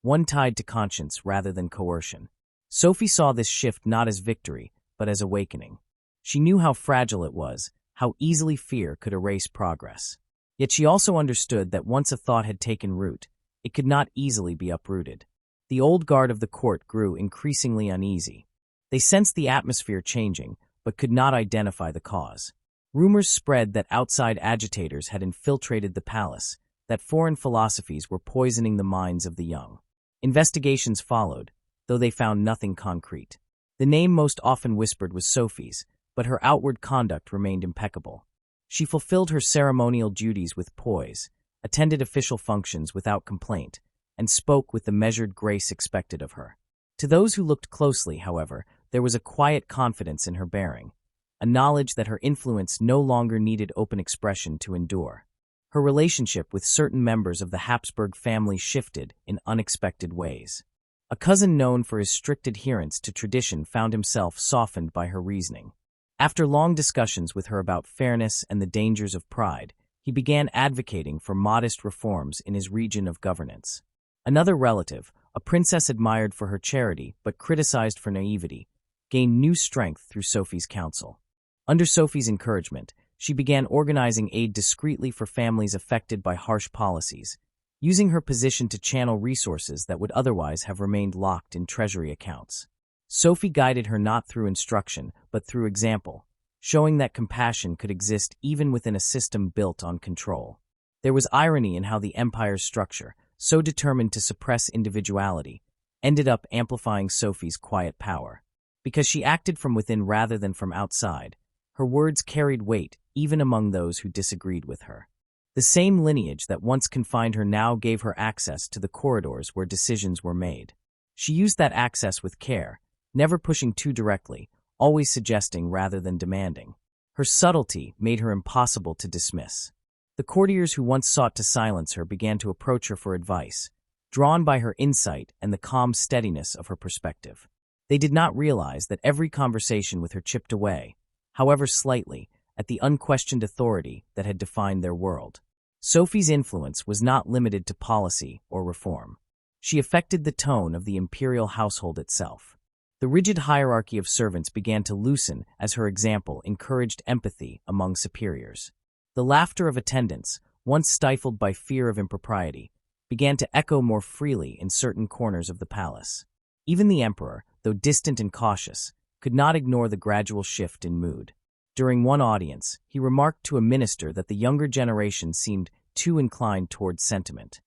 one tied to conscience rather than coercion. Sophie saw this shift not as victory, but as awakening. She knew how fragile it was, how easily fear could erase progress. Yet she also understood that once a thought had taken root, it could not easily be uprooted. The old guard of the court grew increasingly uneasy. They sensed the atmosphere changing, but could not identify the cause. Rumors spread that outside agitators had infiltrated the palace, that foreign philosophies were poisoning the minds of the young. Investigations followed, though they found nothing concrete. The name most often whispered was Sophie's, but her outward conduct remained impeccable. She fulfilled her ceremonial duties with poise, attended official functions without complaint, and spoke with the measured grace expected of her. To those who looked closely, however, there was a quiet confidence in her bearing, a knowledge that her influence no longer needed open expression to endure. Her relationship with certain members of the Habsburg family shifted in unexpected ways. A cousin known for his strict adherence to tradition found himself softened by her reasoning. After long discussions with her about fairness and the dangers of pride, he began advocating for modest reforms in his region of governance. Another relative, a princess admired for her charity but criticized for naivety, gained new strength through Sophie's counsel. Under Sophie's encouragement, she began organizing aid discreetly for families affected by harsh policies, using her position to channel resources that would otherwise have remained locked in treasury accounts. Sophie guided her not through instruction, but through example, showing that compassion could exist even within a system built on control. There was irony in how the empire's structure, so determined to suppress individuality, ended up amplifying Sophie's quiet power. Because she acted from within rather than from outside, her words carried weight even among those who disagreed with her. The same lineage that once confined her now gave her access to the corridors where decisions were made. She used that access with care, never pushing too directly, always suggesting rather than demanding. Her subtlety made her impossible to dismiss. The courtiers who once sought to silence her began to approach her for advice, drawn by her insight and the calm steadiness of her perspective. They did not realize that every conversation with her chipped away, however slightly, at the unquestioned authority that had defined their world. Sophie's influence was not limited to policy or reform. She affected the tone of the imperial household itself. The rigid hierarchy of servants began to loosen as her example encouraged empathy among superiors. The laughter of attendants, once stifled by fear of impropriety, began to echo more freely in certain corners of the palace. Even the emperor, though distant and cautious, could not ignore the gradual shift in mood. During one audience, he remarked to a minister that the younger generation seemed too inclined toward sentiment.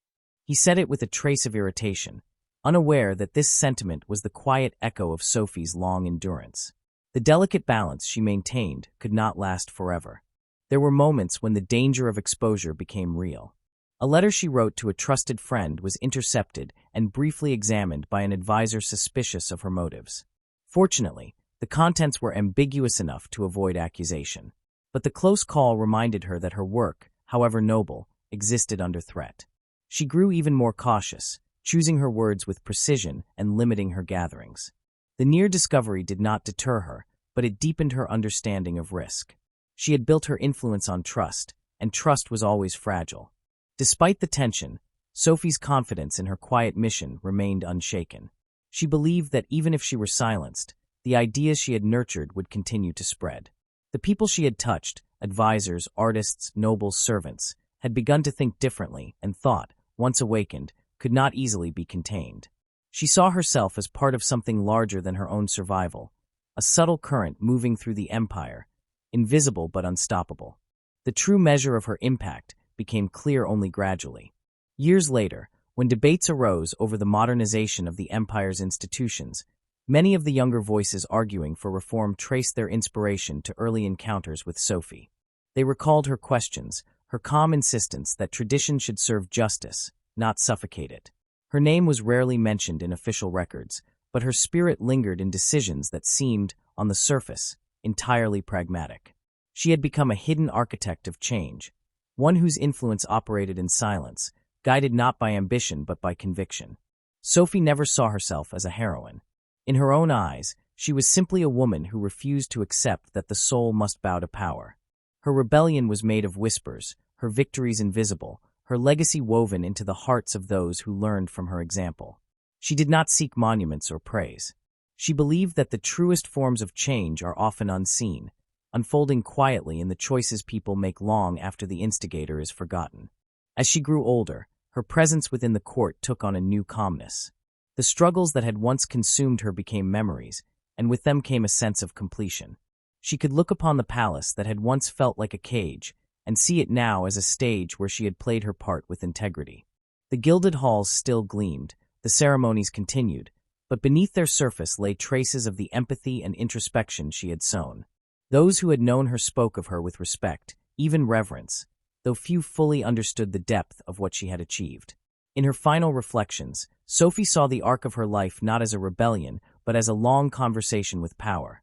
He said it with a trace of irritation, unaware that this sentiment was the quiet echo of Sophie's long endurance. The delicate balance she maintained could not last forever. There were moments when the danger of exposure became real. A letter she wrote to a trusted friend was intercepted and briefly examined by an advisor suspicious of her motives. Fortunately, the contents were ambiguous enough to avoid accusation. But the close call reminded her that her work, however noble, existed under threat. She grew even more cautious, choosing her words with precision and limiting her gatherings. The near discovery did not deter her, but it deepened her understanding of risk. She had built her influence on trust, and trust was always fragile. Despite the tension, Sophie's confidence in her quiet mission remained unshaken. She believed that even if she were silenced, the ideas she had nurtured would continue to spread. The people she had touched, advisors, artists, nobles, servants, had begun to think differently, and thought, once awakened, could not easily be contained. She saw herself as part of something larger than her own survival, a subtle current moving through the empire, invisible but unstoppable. The true measure of her impact became clear only gradually. Years later, when debates arose over the modernization of the empire's institutions, many of the younger voices arguing for reform traced their inspiration to early encounters with Sophie. They recalled her questions, her calm insistence that tradition should serve justice, not suffocate it. Her name was rarely mentioned in official records, but her spirit lingered in decisions that seemed, on the surface, entirely pragmatic. She had become a hidden architect of change, one whose influence operated in silence, guided not by ambition but by conviction. Sophie never saw herself as a heroine. In her own eyes, she was simply a woman who refused to accept that the soul must bow to power. Her rebellion was made of whispers, her victories invisible, her legacy woven into the hearts of those who learned from her example. She did not seek monuments or praise. She believed that the truest forms of change are often unseen, unfolding quietly in the choices people make long after the instigator is forgotten. As she grew older, her presence within the court took on a new calmness. The struggles that had once consumed her became memories, and with them came a sense of completion. She could look upon the palace that had once felt like a cage, and see it now as a stage where she had played her part with integrity. The gilded halls still gleamed, the ceremonies continued, but beneath their surface lay traces of the empathy and introspection she had sown. Those who had known her spoke of her with respect, even reverence, though few fully understood the depth of what she had achieved. In her final reflections, Sophie saw the arc of her life not as a rebellion, but as a long conversation with power,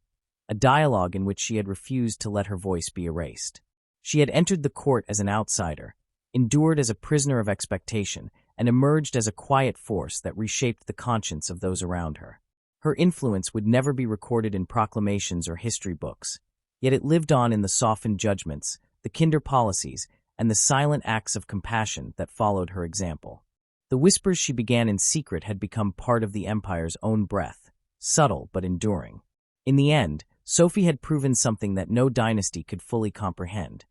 a dialogue in which she had refused to let her voice be erased. She had entered the court as an outsider, endured as a prisoner of expectation, and emerged as a quiet force that reshaped the conscience of those around her. Her influence would never be recorded in proclamations or history books, yet it lived on in the softened judgments, the kinder policies, and the silent acts of compassion that followed her example. The whispers she began in secret had become part of the empire's own breath, subtle but enduring. In the end, Sophie had proven something that no dynasty could fully comprehend: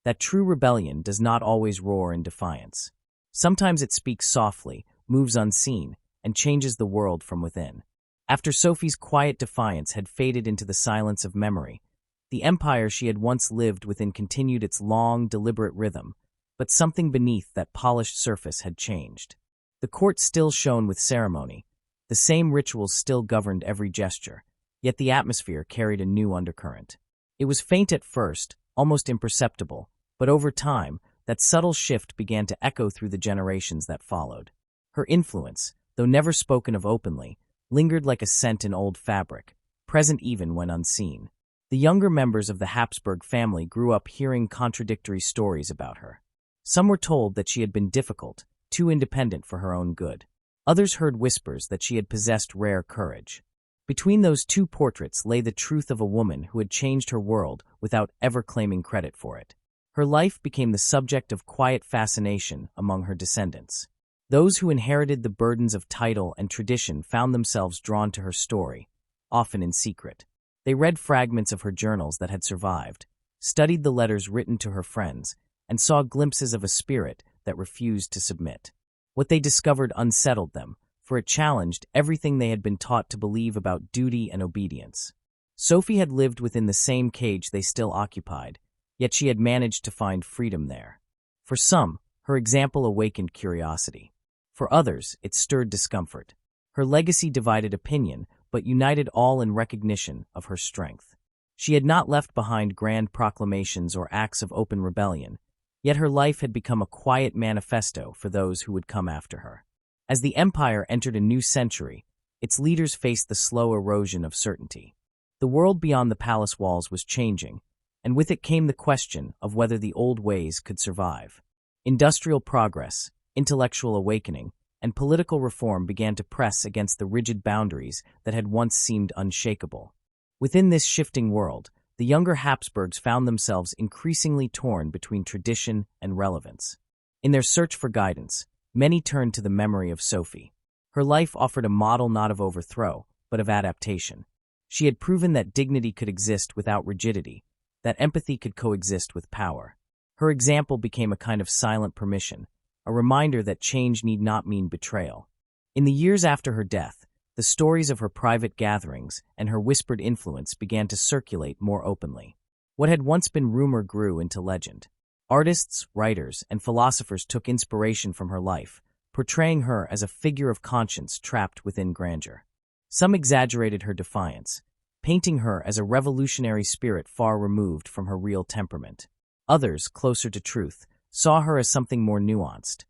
that true rebellion does not always roar in defiance. Sometimes it speaks softly, moves unseen, and changes the world from within. After Sophie's quiet defiance had faded into the silence of memory, the empire she had once lived within continued its long, deliberate rhythm, but something beneath that polished surface had changed. The court still shone with ceremony, the same rituals still governed every gesture, yet the atmosphere carried a new undercurrent. It was faint at first, almost imperceptible, but over time, that subtle shift began to echo through the generations that followed. Her influence, though never spoken of openly, lingered like a scent in old fabric, present even when unseen. The younger members of the Habsburg family grew up hearing contradictory stories about her. Some were told that she had been difficult, too independent for her own good. Others heard whispers that she had possessed rare courage. Between those two portraits lay the truth of a woman who had changed her world without ever claiming credit for it. Her life became the subject of quiet fascination among her descendants. Those who inherited the burdens of title and tradition found themselves drawn to her story, often in secret. They read fragments of her journals that had survived, studied the letters written to her friends, and saw glimpses of a spirit that refused to submit. What they discovered unsettled them, for it challenged everything they had been taught to believe about duty and obedience. Sophie had lived within the same cage they still occupied, yet she had managed to find freedom there. For some, her example awakened curiosity. For others, it stirred discomfort. Her legacy divided opinion, but united all in recognition of her strength. She had not left behind grand proclamations or acts of open rebellion, yet her life had become a quiet manifesto for those who would come after her. As the empire entered a new century, its leaders faced the slow erosion of certainty. The world beyond the palace walls was changing, and with it came the question of whether the old ways could survive. Industrial progress, intellectual awakening, and political reform began to press against the rigid boundaries that had once seemed unshakable. Within this shifting world, the younger Habsburgs found themselves increasingly torn between tradition and relevance. In their search for guidance, many turned to the memory of Sophie. Her life offered a model not of overthrow, but of adaptation. She had proven that dignity could exist without rigidity, that empathy could coexist with power. Her example became a kind of silent permission, a reminder that change need not mean betrayal. In the years after her death, the stories of her private gatherings and her whispered influence began to circulate more openly. What had once been rumor grew into legend. Artists, writers, and philosophers took inspiration from her life, portraying her as a figure of conscience trapped within grandeur. Some exaggerated her defiance, painting her as a revolutionary spirit far removed from her real temperament. Others, closer to truth, saw her as something more nuanced,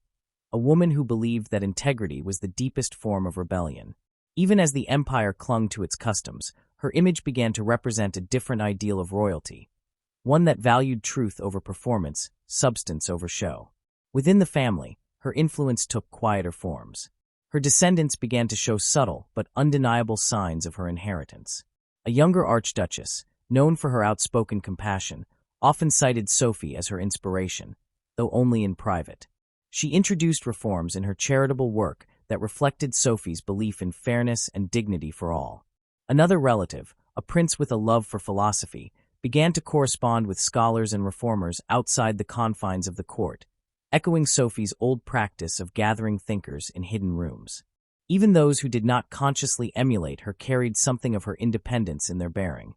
a woman who believed that integrity was the deepest form of rebellion. Even as the empire clung to its customs, her image began to represent a different ideal of royalty, one that valued truth over performance, substance over show. Within the family, her influence took quieter forms. Her descendants began to show subtle but undeniable signs of her inheritance. A younger archduchess, known for her outspoken compassion, often cited Sophie as her inspiration, though only in private. She introduced reforms in her charitable work that reflected Sophie's belief in fairness and dignity for all. Another relative, a prince with a love for philosophy, began to correspond with scholars and reformers outside the confines of the court, echoing Sophie's old practice of gathering thinkers in hidden rooms. Even those who did not consciously emulate her carried something of her independence in their bearing.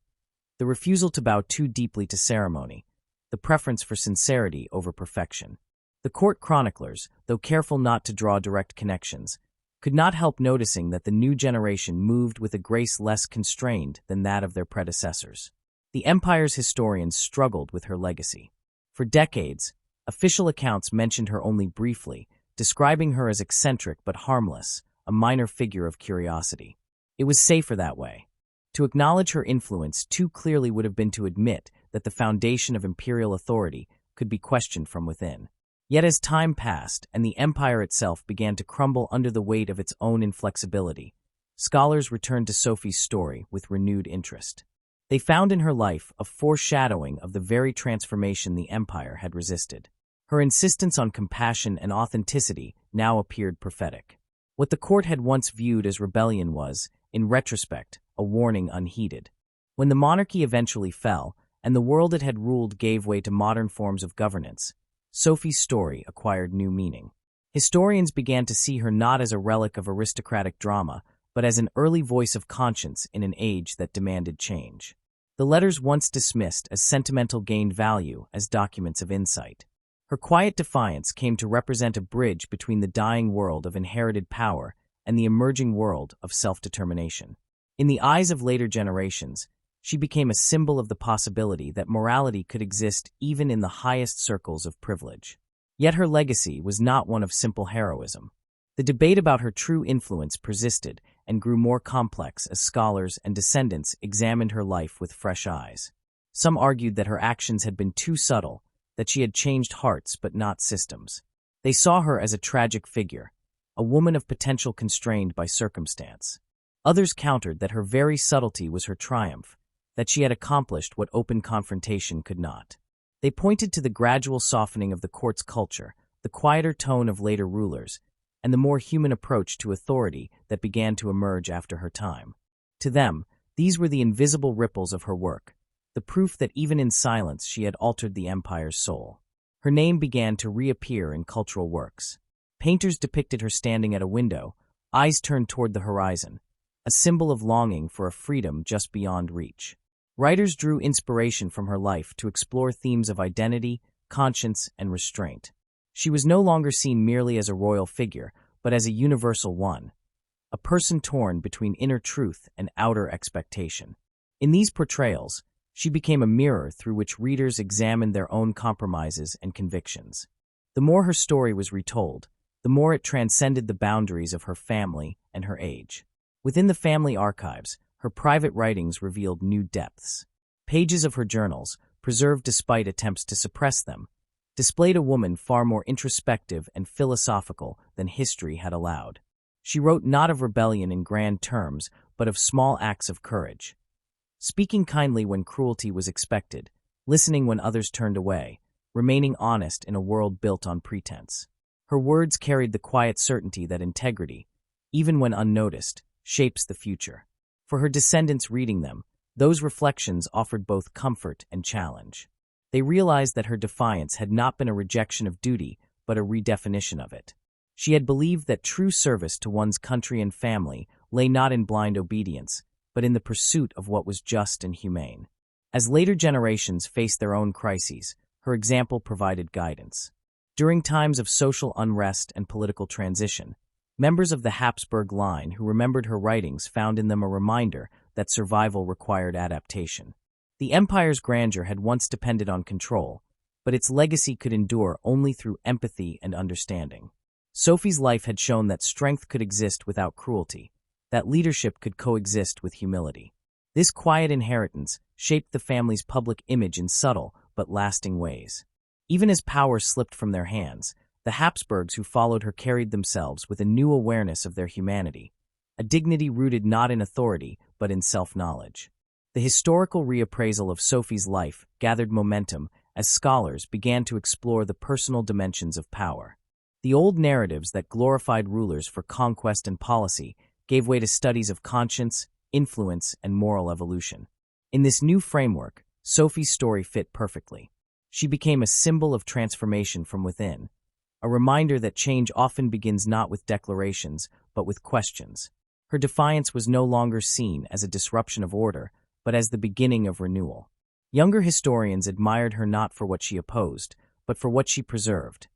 The refusal to bow too deeply to ceremony, the preference for sincerity over perfection. The court chroniclers, though careful not to draw direct connections, could not help noticing that the new generation moved with a grace less constrained than that of their predecessors. The empire's historians struggled with her legacy. For decades, official accounts mentioned her only briefly, describing her as eccentric but harmless, a minor figure of curiosity. It was safer that way. To acknowledge her influence too clearly would have been to admit that the foundation of imperial authority could be questioned from within. Yet as time passed and the empire itself began to crumble under the weight of its own inflexibility, scholars returned to Sophie's story with renewed interest. They found in her life a foreshadowing of the very transformation the empire had resisted. Her insistence on compassion and authenticity now appeared prophetic. What the court had once viewed as rebellion was, in retrospect, a warning unheeded. When the monarchy eventually fell, and the world it had ruled gave way to modern forms of governance, Sophie's story acquired new meaning. Historians began to see her not as a relic of aristocratic drama, but as an early voice of conscience in an age that demanded change. The letters once dismissed as sentimental gained value as documents of insight. Her quiet defiance came to represent a bridge between the dying world of inherited power and the emerging world of self-determination. In the eyes of later generations, she became a symbol of the possibility that morality could exist even in the highest circles of privilege. Yet her legacy was not one of simple heroism. The debate about her true influence persisted and grew more complex as scholars and descendants examined her life with fresh eyes. Some argued that her actions had been too subtle, that she had changed hearts but not systems. They saw her as a tragic figure, a woman of potential constrained by circumstance. Others countered that her very subtlety was her triumph, that she had accomplished what open confrontation could not. They pointed to the gradual softening of the court's culture, the quieter tone of later rulers, and the more human approach to authority that began to emerge after her time. To them, these were the invisible ripples of her work, the proof that even in silence she had altered the empire's soul. Her name began to reappear in cultural works. Painters depicted her standing at a window, eyes turned toward the horizon, a symbol of longing for a freedom just beyond reach. Writers drew inspiration from her life to explore themes of identity, conscience, and restraint. She was no longer seen merely as a royal figure, but as a universal one, a person torn between inner truth and outer expectation. In these portrayals, she became a mirror through which readers examined their own compromises and convictions. The more her story was retold, the more it transcended the boundaries of her family and her age. Within the family archives, her private writings revealed new depths. Pages of her journals, preserved despite attempts to suppress them, displayed a woman far more introspective and philosophical than history had allowed. She wrote not of rebellion in grand terms, but of small acts of courage. Speaking kindly when cruelty was expected, listening when others turned away, remaining honest in a world built on pretense. Her words carried the quiet certainty that integrity, even when unnoticed, shapes the future. For her descendants reading them, those reflections offered both comfort and challenge. They realized that her defiance had not been a rejection of duty, but a redefinition of it. She had believed that true service to one's country and family lay not in blind obedience, but in the pursuit of what was just and humane. As later generations faced their own crises, her example provided guidance. During times of social unrest and political transition, members of the Habsburg line who remembered her writings found in them a reminder that survival required adaptation. The empire's grandeur had once depended on control, but its legacy could endure only through empathy and understanding. Sophie's life had shown that strength could exist without cruelty, that leadership could coexist with humility. This quiet inheritance shaped the family's public image in subtle but lasting ways. Even as power slipped from their hands, the Habsburgs who followed her carried themselves with a new awareness of their humanity, a dignity rooted not in authority but in self-knowledge. The historical reappraisal of Sophie's life gathered momentum as scholars began to explore the personal dimensions of power. The old narratives that glorified rulers for conquest and policy gave way to studies of conscience, influence, and moral evolution. In this new framework, Sophie's story fit perfectly. She became a symbol of transformation from within, a reminder that change often begins not with declarations, but with questions. Her defiance was no longer seen as a disruption of order, but as the beginning of renewal. Younger historians admired her not for what she opposed, but for what she preserved.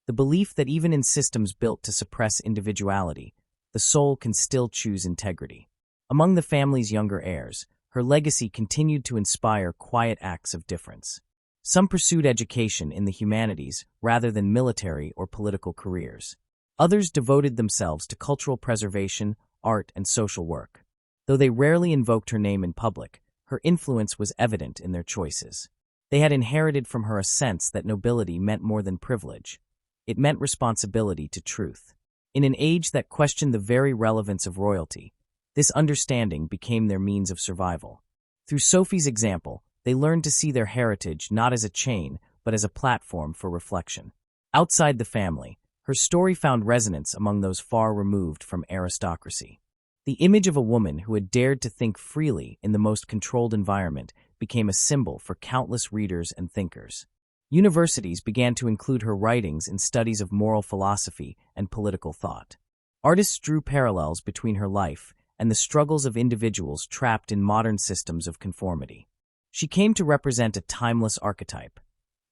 The belief that even in systems built to suppress individuality, the soul can still choose integrity. Among the family's younger heirs, her legacy continued to inspire quiet acts of difference. Some pursued education in the humanities rather than military or political careers. Others devoted themselves to cultural preservation, art, and social work. Though they rarely invoked her name in public, her influence was evident in their choices. They had inherited from her a sense that nobility meant more than privilege. It meant responsibility to truth. In an age that questioned the very relevance of royalty, this understanding became their means of survival. Through Sophie's example, they learned to see their heritage not as a chain, but as a platform for reflection. Outside the family, her story found resonance among those far removed from aristocracy. The image of a woman who had dared to think freely in the most controlled environment became a symbol for countless readers and thinkers. Universities began to include her writings in studies of moral philosophy and political thought. Artists drew parallels between her life and the struggles of individuals trapped in modern systems of conformity. She came to represent a timeless archetype,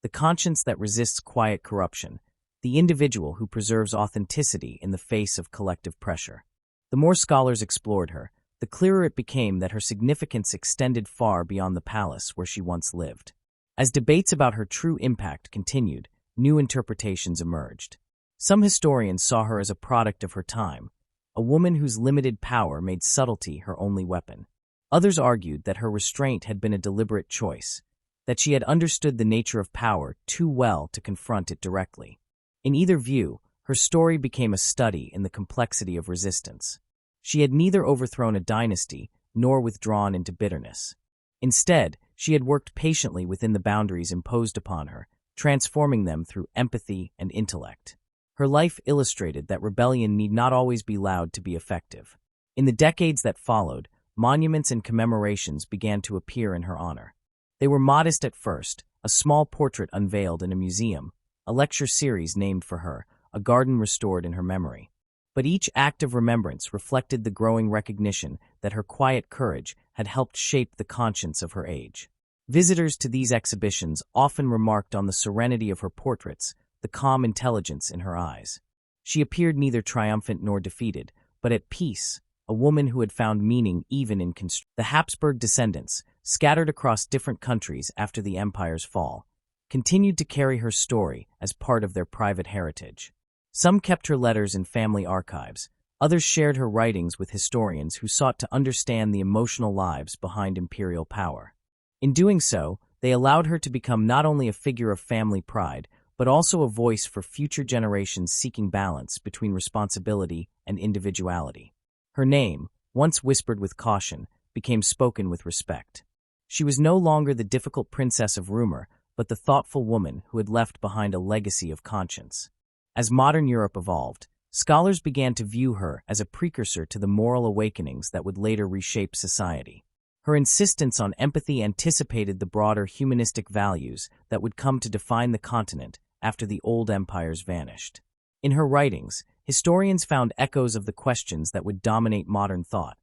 the conscience that resists quiet corruption, the individual who preserves authenticity in the face of collective pressure. The more scholars explored her, the clearer it became that her significance extended far beyond the palace where she once lived. As debates about her true impact continued, new interpretations emerged. Some historians saw her as a product of her time, a woman whose limited power made subtlety her only weapon. Others argued that her restraint had been a deliberate choice, that she had understood the nature of power too well to confront it directly. In either view, her story became a study in the complexity of resistance. She had neither overthrown a dynasty nor withdrawn into bitterness. Instead, she had worked patiently within the boundaries imposed upon her, transforming them through empathy and intellect. Her life illustrated that rebellion need not always be loud to be effective. In the decades that followed, monuments and commemorations began to appear in her honor. They were modest at first, a small portrait unveiled in a museum, a lecture series named for her, a garden restored in her memory. But each act of remembrance reflected the growing recognition that her quiet courage had helped shape the conscience of her age. Visitors to these exhibitions often remarked on the serenity of her portraits, the calm intelligence in her eyes. She appeared neither triumphant nor defeated, but at peace, a woman who had found meaning even in constraint. The Habsburg descendants, scattered across different countries after the empire's fall, continued to carry her story as part of their private heritage. Some kept her letters in family archives, others shared her writings with historians who sought to understand the emotional lives behind imperial power. In doing so, they allowed her to become not only a figure of family pride, but also a voice for future generations seeking balance between responsibility and individuality. Her name, once whispered with caution, became spoken with respect. She was no longer the difficult princess of rumor, but the thoughtful woman who had left behind a legacy of conscience. As modern Europe evolved, scholars began to view her as a precursor to the moral awakenings that would later reshape society. Her insistence on empathy anticipated the broader humanistic values that would come to define the continent after the old empires vanished. In her writings, historians found echoes of the questions that would dominate modern thought.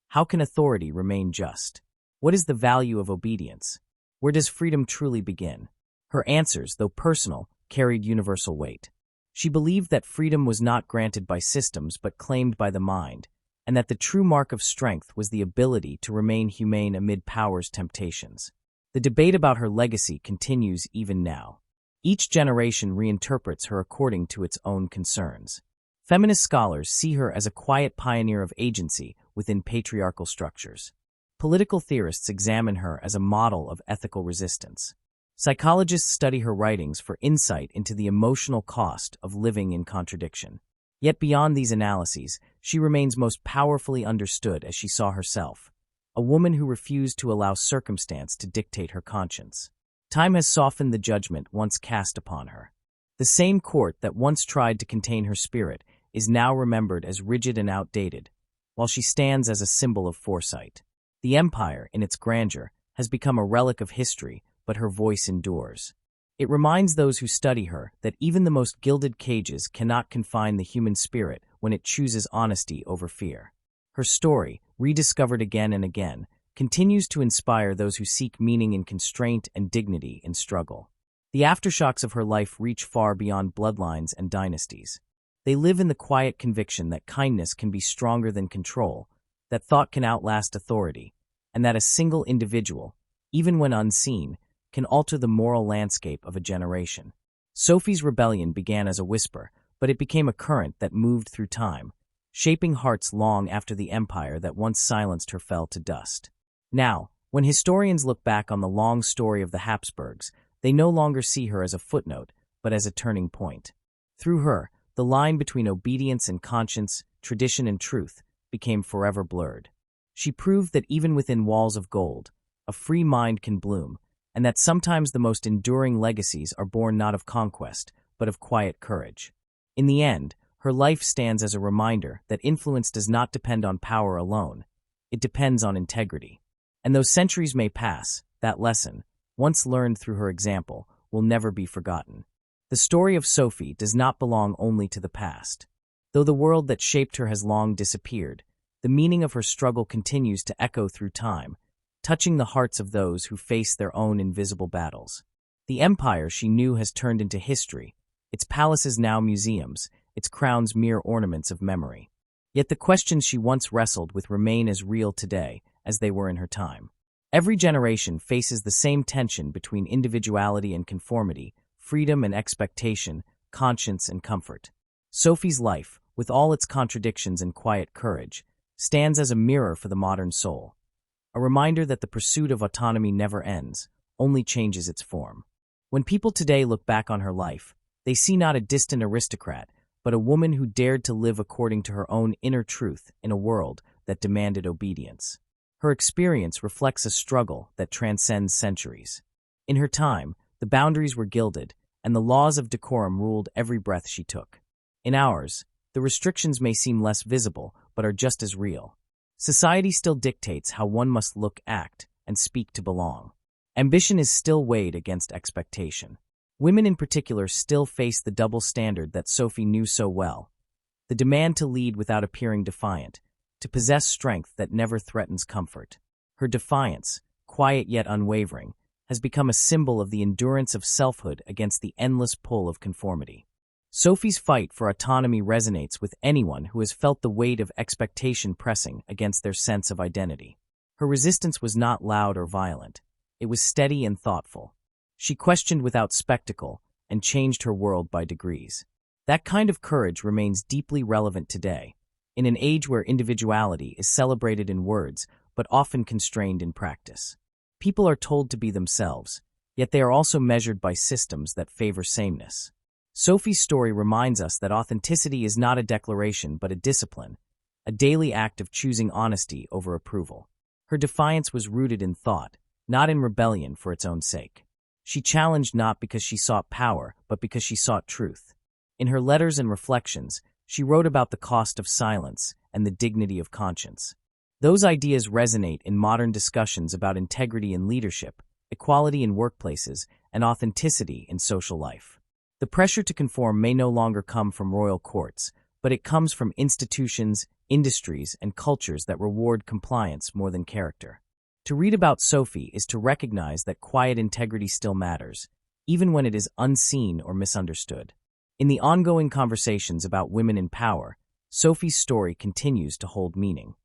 How can authority remain just? What is the value of obedience? Where does freedom truly begin? Her answers, though personal, carried universal weight. She believed that freedom was not granted by systems but claimed by the mind, and that the true mark of strength was the ability to remain humane amid power's temptations. The debate about her legacy continues even now. Each generation reinterprets her according to its own concerns. Feminist scholars see her as a quiet pioneer of agency within patriarchal structures. Political theorists examine her as a model of ethical resistance. Psychologists study her writings for insight into the emotional cost of living in contradiction. Yet beyond these analyses, she remains most powerfully understood as she saw herself, a woman who refused to allow circumstance to dictate her conscience. Time has softened the judgment once cast upon her. The same court that once tried to contain her spirit is now remembered as rigid and outdated, while she stands as a symbol of foresight. The empire, in its grandeur, has become a relic of history, but her voice endures. It reminds those who study her that even the most gilded cages cannot confine the human spirit when it chooses honesty over fear. Her story, rediscovered again and again, continues to inspire those who seek meaning in constraint and dignity in struggle. The aftershocks of her life reach far beyond bloodlines and dynasties. They live in the quiet conviction that kindness can be stronger than control, that thought can outlast authority, and that a single individual, even when unseen, can alter the moral landscape of a generation. Sophie's rebellion began as a whisper, but it became a current that moved through time, shaping hearts long after the empire that once silenced her fell to dust. Now, when historians look back on the long story of the Habsburgs, they no longer see her as a footnote, but as a turning point. Through her, the line between obedience and conscience, tradition and truth, became forever blurred. She proved that even within walls of gold, a free mind can bloom, and that sometimes the most enduring legacies are born not of conquest, but of quiet courage. In the end, her life stands as a reminder that influence does not depend on power alone. It depends on integrity. And though centuries may pass, that lesson, once learned through her example, will never be forgotten. The story of Sophie does not belong only to the past. Though the world that shaped her has long disappeared, the meaning of her struggle continues to echo through time, touching the hearts of those who face their own invisible battles. The empire she knew has turned into history, its palaces now museums, its crowns mere ornaments of memory. Yet the questions she once wrestled with remain as real today as they were in her time. Every generation faces the same tension between individuality and conformity, freedom and expectation, conscience and comfort. Sophie's life, with all its contradictions and quiet courage, stands as a mirror for the modern soul, a reminder that the pursuit of autonomy never ends, only changes its form. When people today look back on her life, they see not a distant aristocrat, but a woman who dared to live according to her own inner truth in a world that demanded obedience. Her experience reflects a struggle that transcends centuries. In her time, the boundaries were gilded, and the laws of decorum ruled every breath she took. In ours, the restrictions may seem less visible, but are just as real. Society still dictates how one must look, act, and speak to belong. Ambition is still weighed against expectation. Women in particular still face the double standard that Sophie knew so well: the demand to lead without appearing defiant, to possess strength that never threatens comfort. Her defiance, quiet yet unwavering, has become a symbol of the endurance of selfhood against the endless pull of conformity. Sophie's fight for autonomy resonates with anyone who has felt the weight of expectation pressing against their sense of identity. Her resistance was not loud or violent. It was steady and thoughtful. She questioned without spectacle and changed her world by degrees. That kind of courage remains deeply relevant today, in an age where individuality is celebrated in words but often constrained in practice. People are told to be themselves, yet they are also measured by systems that favor sameness. Sophie's story reminds us that authenticity is not a declaration but a discipline, a daily act of choosing honesty over approval. Her defiance was rooted in thought, not in rebellion for its own sake. She challenged not because she sought power, but because she sought truth. In her letters and reflections, she wrote about the cost of silence and the dignity of conscience. Those ideas resonate in modern discussions about integrity in leadership, equality in workplaces, and authenticity in social life. The pressure to conform may no longer come from royal courts, but it comes from institutions, industries, and cultures that reward compliance more than character. To read about Sophie is to recognize that quiet integrity still matters, even when it is unseen or misunderstood. In the ongoing conversations about women in power, Sophie's story continues to hold meaning.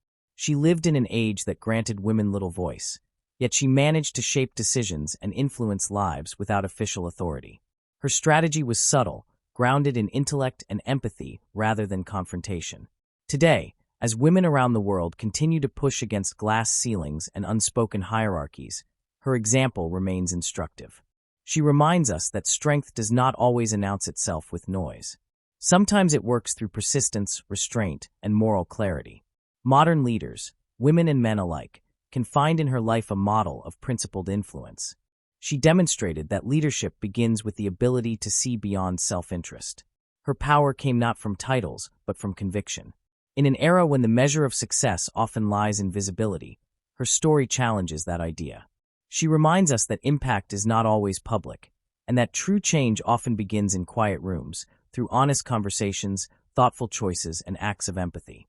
She lived in an age that granted women little voice, yet she managed to shape decisions and influence lives without official authority. Her strategy was subtle, grounded in intellect and empathy rather than confrontation. Today, as women around the world continue to push against glass ceilings and unspoken hierarchies, her example remains instructive. She reminds us that strength does not always announce itself with noise. Sometimes it works through persistence, restraint, and moral clarity. Modern leaders, women and men alike, can find in her life a model of principled influence. She demonstrated that leadership begins with the ability to see beyond self-interest. Her power came not from titles, but from conviction. In an era when the measure of success often lies in visibility, her story challenges that idea. She reminds us that impact is not always public, and that true change often begins in quiet rooms, through honest conversations, thoughtful choices, and acts of empathy.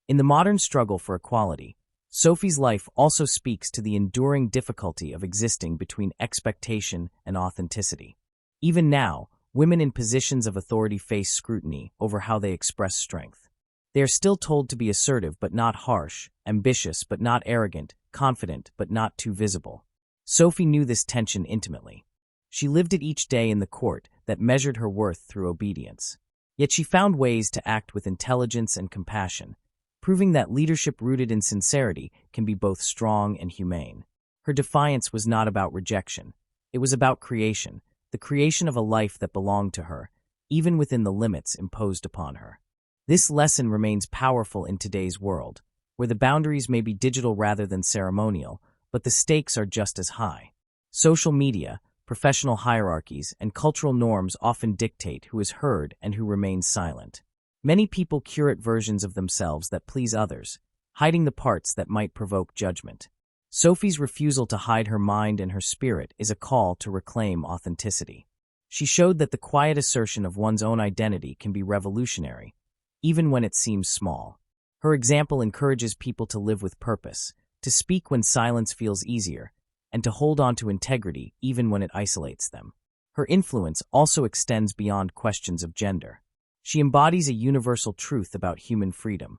In the modern struggle for equality, Sophie's life also speaks to the enduring difficulty of existing between expectation and authenticity. Even now, women in positions of authority face scrutiny over how they express strength. They are still told to be assertive but not harsh, ambitious but not arrogant, confident but not too visible. Sophie knew this tension intimately. She lived it each day in the court that measured her worth through obedience. Yet she found ways to act with intelligence and compassion, proving that leadership rooted in sincerity can be both strong and humane. Her defiance was not about rejection. It was about creation, the creation of a life that belonged to her, even within the limits imposed upon her. This lesson remains powerful in today's world, where the boundaries may be digital rather than ceremonial, but the stakes are just as high. Social media, professional hierarchies, and cultural norms often dictate who is heard and who remains silent. Many people curate versions of themselves that please others, hiding the parts that might provoke judgment. Sophie's refusal to hide her mind and her spirit is a call to reclaim authenticity. She showed that the quiet assertion of one's own identity can be revolutionary, even when it seems small. Her example encourages people to live with purpose, to speak when silence feels easier, and to hold on to integrity even when it isolates them. Her influence also extends beyond questions of gender. She embodies a universal truth about human freedom,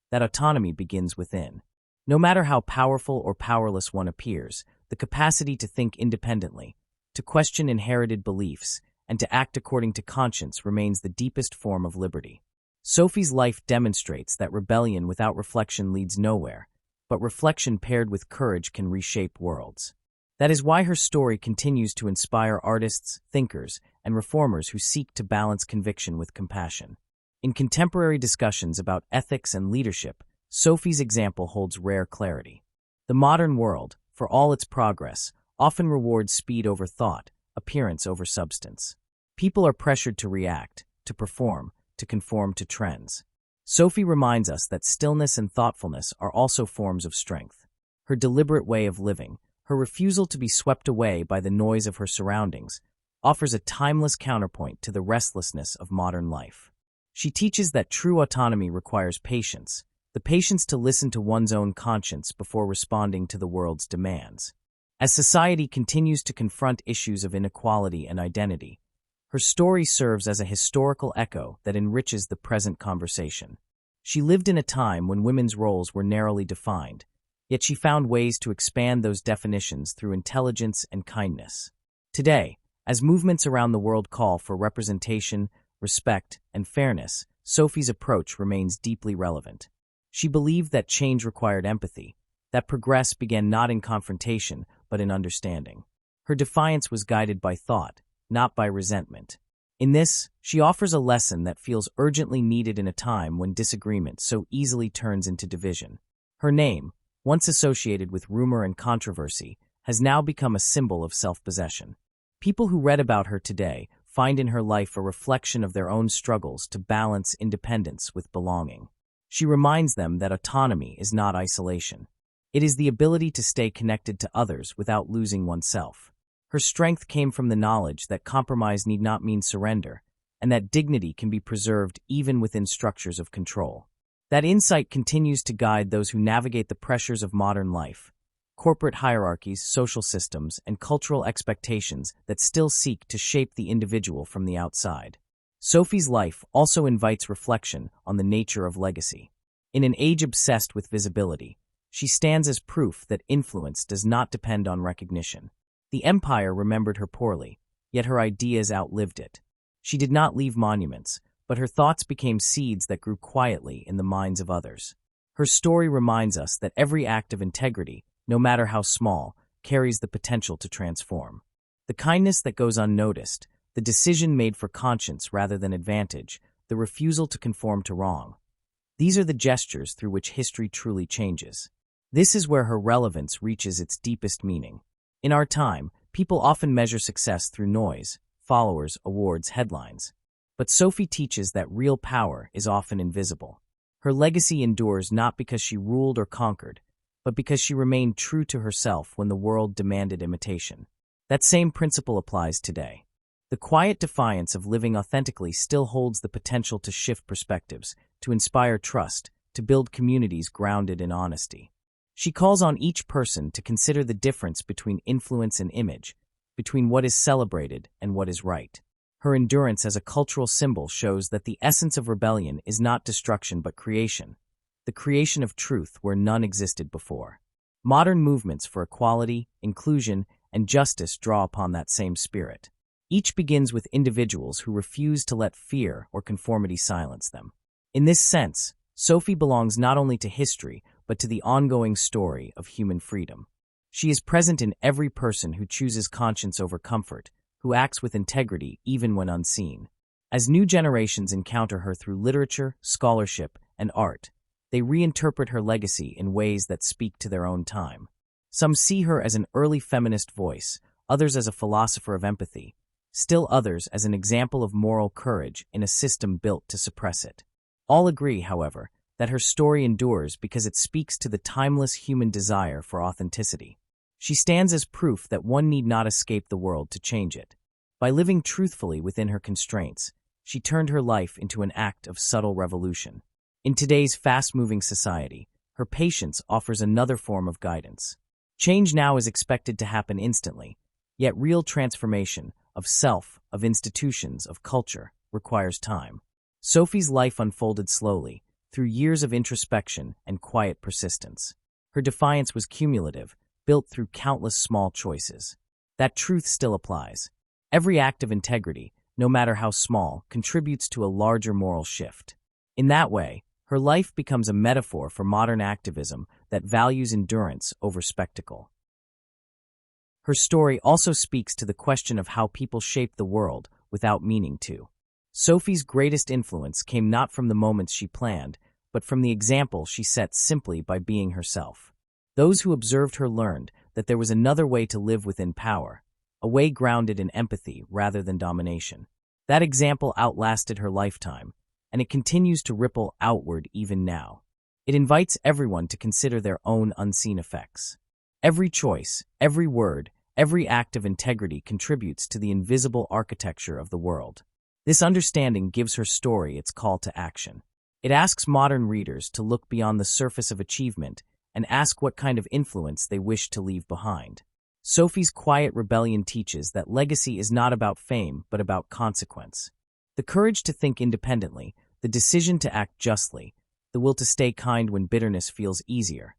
that autonomy begins within. No matter how powerful or powerless one appears, the capacity to think independently, to question inherited beliefs, and to act according to conscience remains the deepest form of liberty. Sophie's life demonstrates that rebellion without reflection leads nowhere, but reflection paired with courage can reshape worlds. That is why her story continues to inspire artists, thinkers, and reformers who seek to balance conviction with compassion. In contemporary discussions about ethics and leadership, Sophie's example holds rare clarity. The modern world, for all its progress, often rewards speed over thought, appearance over substance. People are pressured to react, to perform, to conform to trends. Sophie reminds us that stillness and thoughtfulness are also forms of strength. Her deliberate way of living, her refusal to be swept away by the noise of her surroundings, offers a timeless counterpoint to the restlessness of modern life. She teaches that true autonomy requires patience, the patience to listen to one's own conscience before responding to the world's demands. As society continues to confront issues of inequality and identity, her story serves as a historical echo that enriches the present conversation. She lived in a time when women's roles were narrowly defined, yet she found ways to expand those definitions through intelligence and kindness. Today, as movements around the world call for representation, respect, and fairness, Sophie's approach remains deeply relevant. She believed that change required empathy, that progress began not in confrontation, but in understanding. Her defiance was guided by thought, not by resentment. In this, she offers a lesson that feels urgently needed in a time when disagreement so easily turns into division. Her name, once associated with rumor and controversy, has now become a symbol of self-possession. People who read about her today find in her life a reflection of their own struggles to balance independence with belonging. She reminds them that autonomy is not isolation. It is the ability to stay connected to others without losing oneself. Her strength came from the knowledge that compromise need not mean surrender, and that dignity can be preserved even within structures of control. That insight continues to guide those who navigate the pressures of modern life, corporate hierarchies, social systems, and cultural expectations that still seek to shape the individual from the outside. Sophie's life also invites reflection on the nature of legacy. In an age obsessed with visibility, she stands as proof that influence does not depend on recognition. The empire remembered her poorly, yet her ideas outlived it. She did not leave monuments, but her thoughts became seeds that grew quietly in the minds of others. Her story reminds us that every act of integrity, no matter how small, carries the potential to transform. The kindness that goes unnoticed, the decision made for conscience rather than advantage, the refusal to conform to wrong. These are the gestures through which history truly changes. This is where her relevance reaches its deepest meaning. In our time, people often measure success through noise, followers, awards, headlines. But Sophie teaches that real power is often invisible. Her legacy endures not because she ruled or conquered, but because she remained true to herself when the world demanded imitation. That same principle applies today. The quiet defiance of living authentically still holds the potential to shift perspectives, to inspire trust, to build communities grounded in honesty. She calls on each person to consider the difference between influence and image, between what is celebrated and what is right. Her endurance as a cultural symbol shows that the essence of rebellion is not destruction but creation, the creation of truth where none existed before. Modern movements for equality, inclusion, and justice draw upon that same spirit. Each begins with individuals who refuse to let fear or conformity silence them. In this sense, Sophie belongs not only to history, but to the ongoing story of human freedom. She is present in every person who chooses conscience over comfort, who acts with integrity even when unseen. As new generations encounter her through literature, scholarship, and art, they reinterpret her legacy in ways that speak to their own time. Some see her as an early feminist voice, others as a philosopher of empathy, still others as an example of moral courage in a system built to suppress it. All agree, however, that her story endures because it speaks to the timeless human desire for authenticity. She stands as proof that one need not escape the world to change it. By living truthfully within her constraints, she turned her life into an act of subtle revolution. In today's fast-moving society, her patience offers another form of guidance. Change now is expected to happen instantly, yet real transformation of self, of institutions, of culture requires time. Sophie's life unfolded slowly, through years of introspection and quiet persistence. Her defiance was cumulative, built through countless small choices. That truth still applies. Every act of integrity, no matter how small, contributes to a larger moral shift. In that way, her life becomes a metaphor for modern activism that values endurance over spectacle. Her story also speaks to the question of how people shape the world without meaning to. Sophie's greatest influence came not from the moments she planned, but from the example she set simply by being herself. Those who observed her learned that there was another way to live within power, a way grounded in empathy rather than domination. That example outlasted her lifetime, and it continues to ripple outward even now. It invites everyone to consider their own unseen effects. Every choice, every word, every act of integrity contributes to the invisible architecture of the world. This understanding gives her story its call to action. It asks modern readers to look beyond the surface of achievement and ask what kind of influence they wish to leave behind. Sophie's quiet rebellion teaches that legacy is not about fame but about consequence. The courage to think independently, the decision to act justly, the will to stay kind when bitterness feels easier.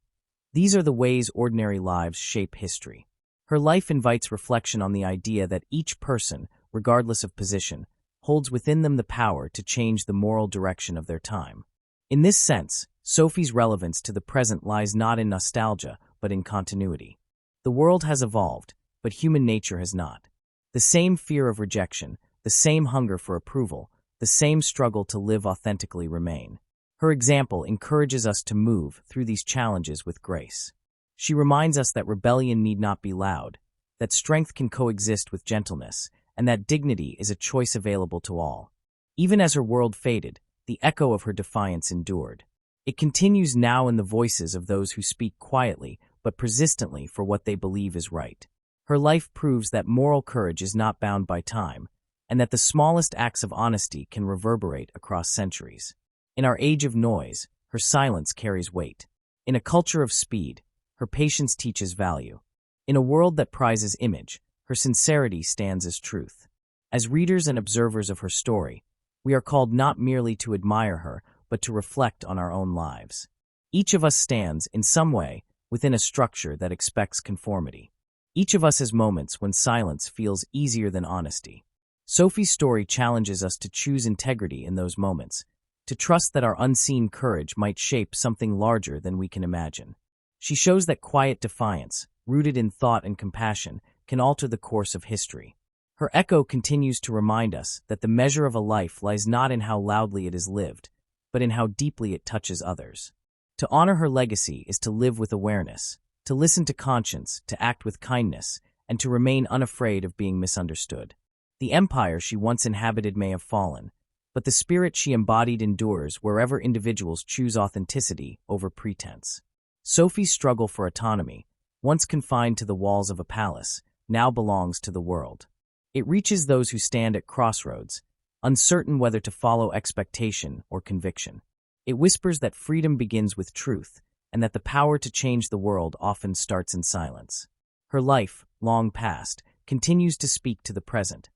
These are the ways ordinary lives shape history. Her life invites reflection on the idea that each person, regardless of position, holds within them the power to change the moral direction of their time. In this sense, Sophie's relevance to the present lies not in nostalgia, but in continuity. The world has evolved, but human nature has not. The same fear of rejection, the same hunger for approval, the same struggle to live authentically remain. Her example encourages us to move through these challenges with grace. She reminds us that rebellion need not be loud, that strength can coexist with gentleness, and that dignity is a choice available to all. Even as her world faded, the echo of her defiance endured. It continues now in the voices of those who speak quietly but persistently for what they believe is right. Her life proves that moral courage is not bound by time, and that the smallest acts of honesty can reverberate across centuries. In our age of noise, her silence carries weight. In a culture of speed, her patience teaches value. In a world that prizes image, her sincerity stands as truth. As readers and observers of her story, we are called not merely to admire her, but to reflect on our own lives. Each of us stands, in some way, within a structure that expects conformity. Each of us has moments when silence feels easier than honesty. Sophie's story challenges us to choose integrity in those moments, to trust that our unseen courage might shape something larger than we can imagine. She shows that quiet defiance, rooted in thought and compassion, can alter the course of history. Her echo continues to remind us that the measure of a life lies not in how loudly it is lived, but in how deeply it touches others. To honor her legacy is to live with awareness, to listen to conscience, to act with kindness, and to remain unafraid of being misunderstood. The empire she once inhabited may have fallen, but the spirit she embodied endures wherever individuals choose authenticity over pretense. Sophie's struggle for autonomy, once confined to the walls of a palace, now belongs to the world. It reaches those who stand at crossroads, uncertain whether to follow expectation or conviction. It whispers that freedom begins with truth, and that the power to change the world often starts in silence. Her life, long past, continues to speak to the present,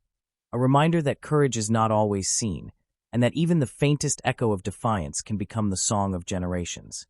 a reminder that courage is not always seen, and that even the faintest echo of defiance can become the song of generations.